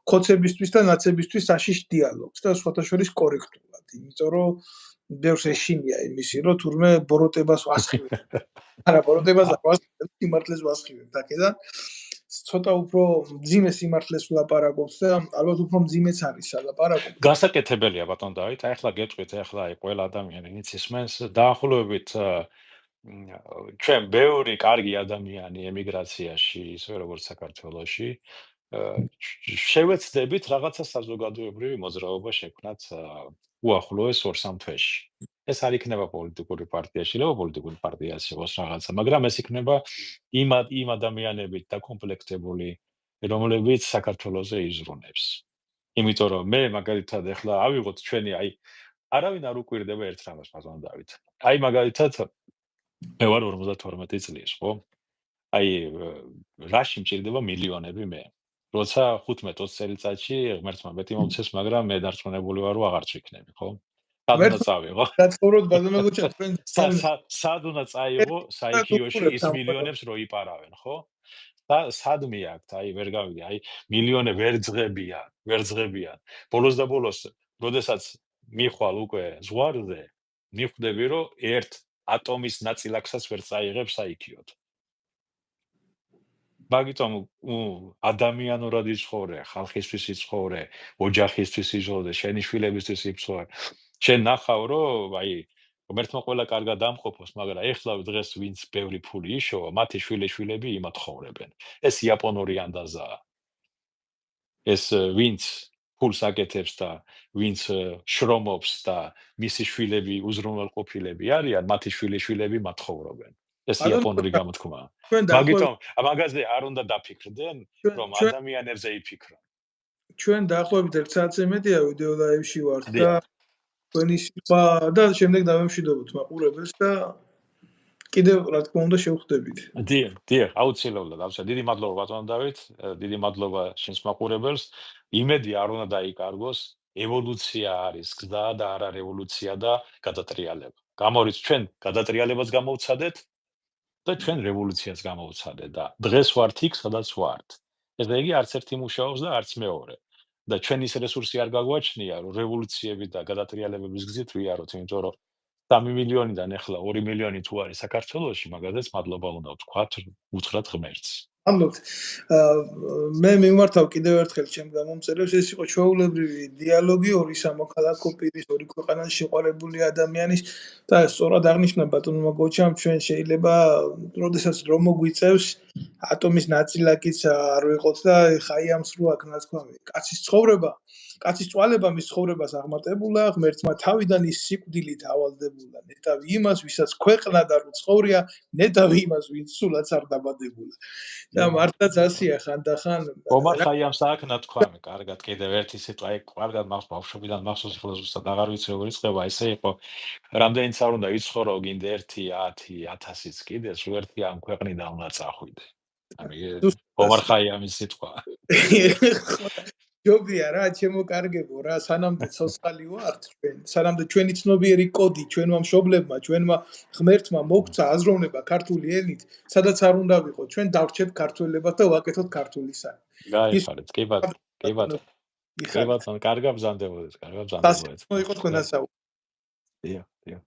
Speaker 1: ქოცებისთვის და ნაცებისთვის საშიშ დიალოგს და სხვათა შორის კორექტულად, იმიტომ რომ ბევრს ეშინია იმისი, რომ თურმე ბოროტებას ვასხივებ. არა, ბოროტებას არ ვასხივებ, სიმართლეს ვასხივებ აქედან. ცოტა უფრო მძიმე სიმართლეს ვლაპარაკობთ და ალბათ უფრო მძიმეც არის სალაპარაკო.
Speaker 2: გასაკეთებელია ბატონ დავით, აი ახლა გეტყვით, ახლა აი ყველა ადამიანი ვინც ისმენს, დაახლოებით ჩვენ ბევრი კარგი ადამიანი ემიგრაციაში, ისე როგორც საქართველოში, შევეცდებით რაღაცა საზოგადოებრივი მოძრაობა შექმნათ უახლოეს 2-3 თვეში. ეს არ იქნება პოლიტიკური პარტია, შეიძლება პოლიტიკური პარტიაც იყოს რაღაცა, მაგრამ ეს იქნება იმ ადამიანებით დაკომპლექტებული, რომლებიც საქართველოზე იზრუნებს. იმიტომ რომ მე მაგალითად ახლა ავიღოთ ჩვენი აი არავინ არ უკვირდება ერთ რამას ბატონ დავით. აი მაგალითად მე ვარ 52 წლის, ხო? აი რაში მჭირდება მილიონები მე. როცა 15-20 წელიწადში ღმერთმა მეტი მომცეს, მაგრამ მე დარწმუნებული ვარ, რომ აღარც ვიქნები, ხო? სად უნდა წავიღო?
Speaker 1: გაცხოვროთ ბატონოგოჩა თქვენ
Speaker 2: სად უნდა წაიღო საიქიოში ის მილიონებს რო იპარავენ, ხო? და სადმე აქვს, აი ვერ გავიგე, აი მილიონი ვერ ძღებიან. ბოლოს და ბოლოს, როდესაც მიხვალ უკვე ზღვარზე, მიხვდები, რომ ერთ ატომის ნაწილაკსაც ვერ წაიღებს საიქიოდ. მაგიტომ ადამიანურად იცხოვრე, ხალხისთვის იცხოვრე, ოჯახისთვის იცხოვრე, შენი შვილებისთვის იცხოვრე. შენ ნახავ, რომ აი ღმერთმა ყველა კარგად დამყოფოს, მაგრამ ეხლა დღეს ვინც ბევრი ფული იშოვა, მათი შვილები იმათ ხოვრებენ. ეს იაპონური ანდაზაა. ეს ვინც ფულს აკეთებს და ვინც შრომობს და მისი შვილები უზრუნველყოფილები არიან, მათი შვილები მათ ხოვრობენ. ეს იაპონური გამოთქმაა. მაგიტომ მაგაზე არ უნდა დაფიქრდნენ, რომ ადამიანებზე იფიქრონ.
Speaker 1: ჩვენ დაახლოებით 1 საათზე მეტია ვიდეო ლაივში ვართ და თქვენი სიტყვა და შემდეგ დავემშვიდობოთ მაყურებელს და კიდევ რა თქმა უნდა შევხვდებით.
Speaker 2: დიახ, აუცილებლად, აუცილებლად. დიდი მადლობა ბატონ დავით, დიდი მადლობა შენს მაყურებელს. იმედი არ უნდა დაიკარგოს, ევოლუცია არის გზა და არა რევოლუცია და გადატრიალება. გამორიც ჩვენ გადატრიალებას გამოვცადეთ და ჩვენ რევოლუციას გამოვცადეთ და დღეს ვართ იქ, სადაც ვართ. ესე იგი არც ერთი მუშაობს და არც მეორე. და ჩვენ ის რესურსი არ გაგვაჩნია, რომ რევოლუციები და გადატრიალებების გზით ვიაროთ, იმიტომ რომ 3 მილიონიდან ახლა 2 მილიონი თუ არის საქართველოში, მაგაზეც მადლობა უნდა ვთქვათ უთხრათ ღმერთს.
Speaker 1: მადლობთ. მე მიმართავ კიდევ ერთხელ ჩემ გამომწერებს, ეს იყო ჩვეულებრივი დიალოგი ორი სამოქალაქო პირის, ორი ქვეყანაში შეყვარებული ადამიანის და სწორად აღნიშნა ბატონმა გოჩამ, ჩვენ შეიძლება, როდესაც რომ მოგვიწევს, ატომის ნაწილაკიც არ ვიყოთ და ხაი ამ სრულ აქ ნაცქვამი. კაცის წვალება მის ცხოვრებას აღმატებულა, ღმერთმა თავიდან ის სიკვდილით ავალდებულა, ნეტავი იმას, ვისაც ქვეყნა და რუცხორია, ნეტავი იმას, ვინც სულაც არ დაბადებულა. და მართლაც ასია ხანდახან
Speaker 2: ომარ ხაიამს აქ ნათქვამი, კარგად კიდევ ერთი სიტყვა, აი კარგად მახსოვს ბავშვობიდან მახსოვს, ხოლმე ზუსტად აღარ ვიცი როგორ იწყება, ესე იყო. რამდენიც არ უნდა იცხოვრო, გინდა 1, 10, 1000-იც კიდე, სულ ერთი ამ ქვეყნიდან უნდა წახვიდე. ამი ომარ ხაიამის სიტყვა.
Speaker 1: ჯობია რა, ჩემო კარგებო რა, სანამდე ცოცხალი ვართ ჩვენ, სანამდე ჩვენი ცნობიერი კოდი ჩვენმა მშობლებმა, ჩვენმა ღმერთმა მოგცა აზროვნება ქართული ენით, სადაც არ უნდა ვიყო, ჩვენ დავრჩეთ ქართველებად და ვაკეთოთ ქართულისა.
Speaker 2: გაიხარეთ, კი ბატონო, კი ბატონო. კი
Speaker 1: იხარეთ.
Speaker 2: ბატონო, კარგად ბრძანდებოდეთ, კარგად
Speaker 1: სასწაულო
Speaker 2: ბრძანდებოდეთ.
Speaker 1: იყო თქვენთან საუბარი.
Speaker 2: დიახ, დიახ.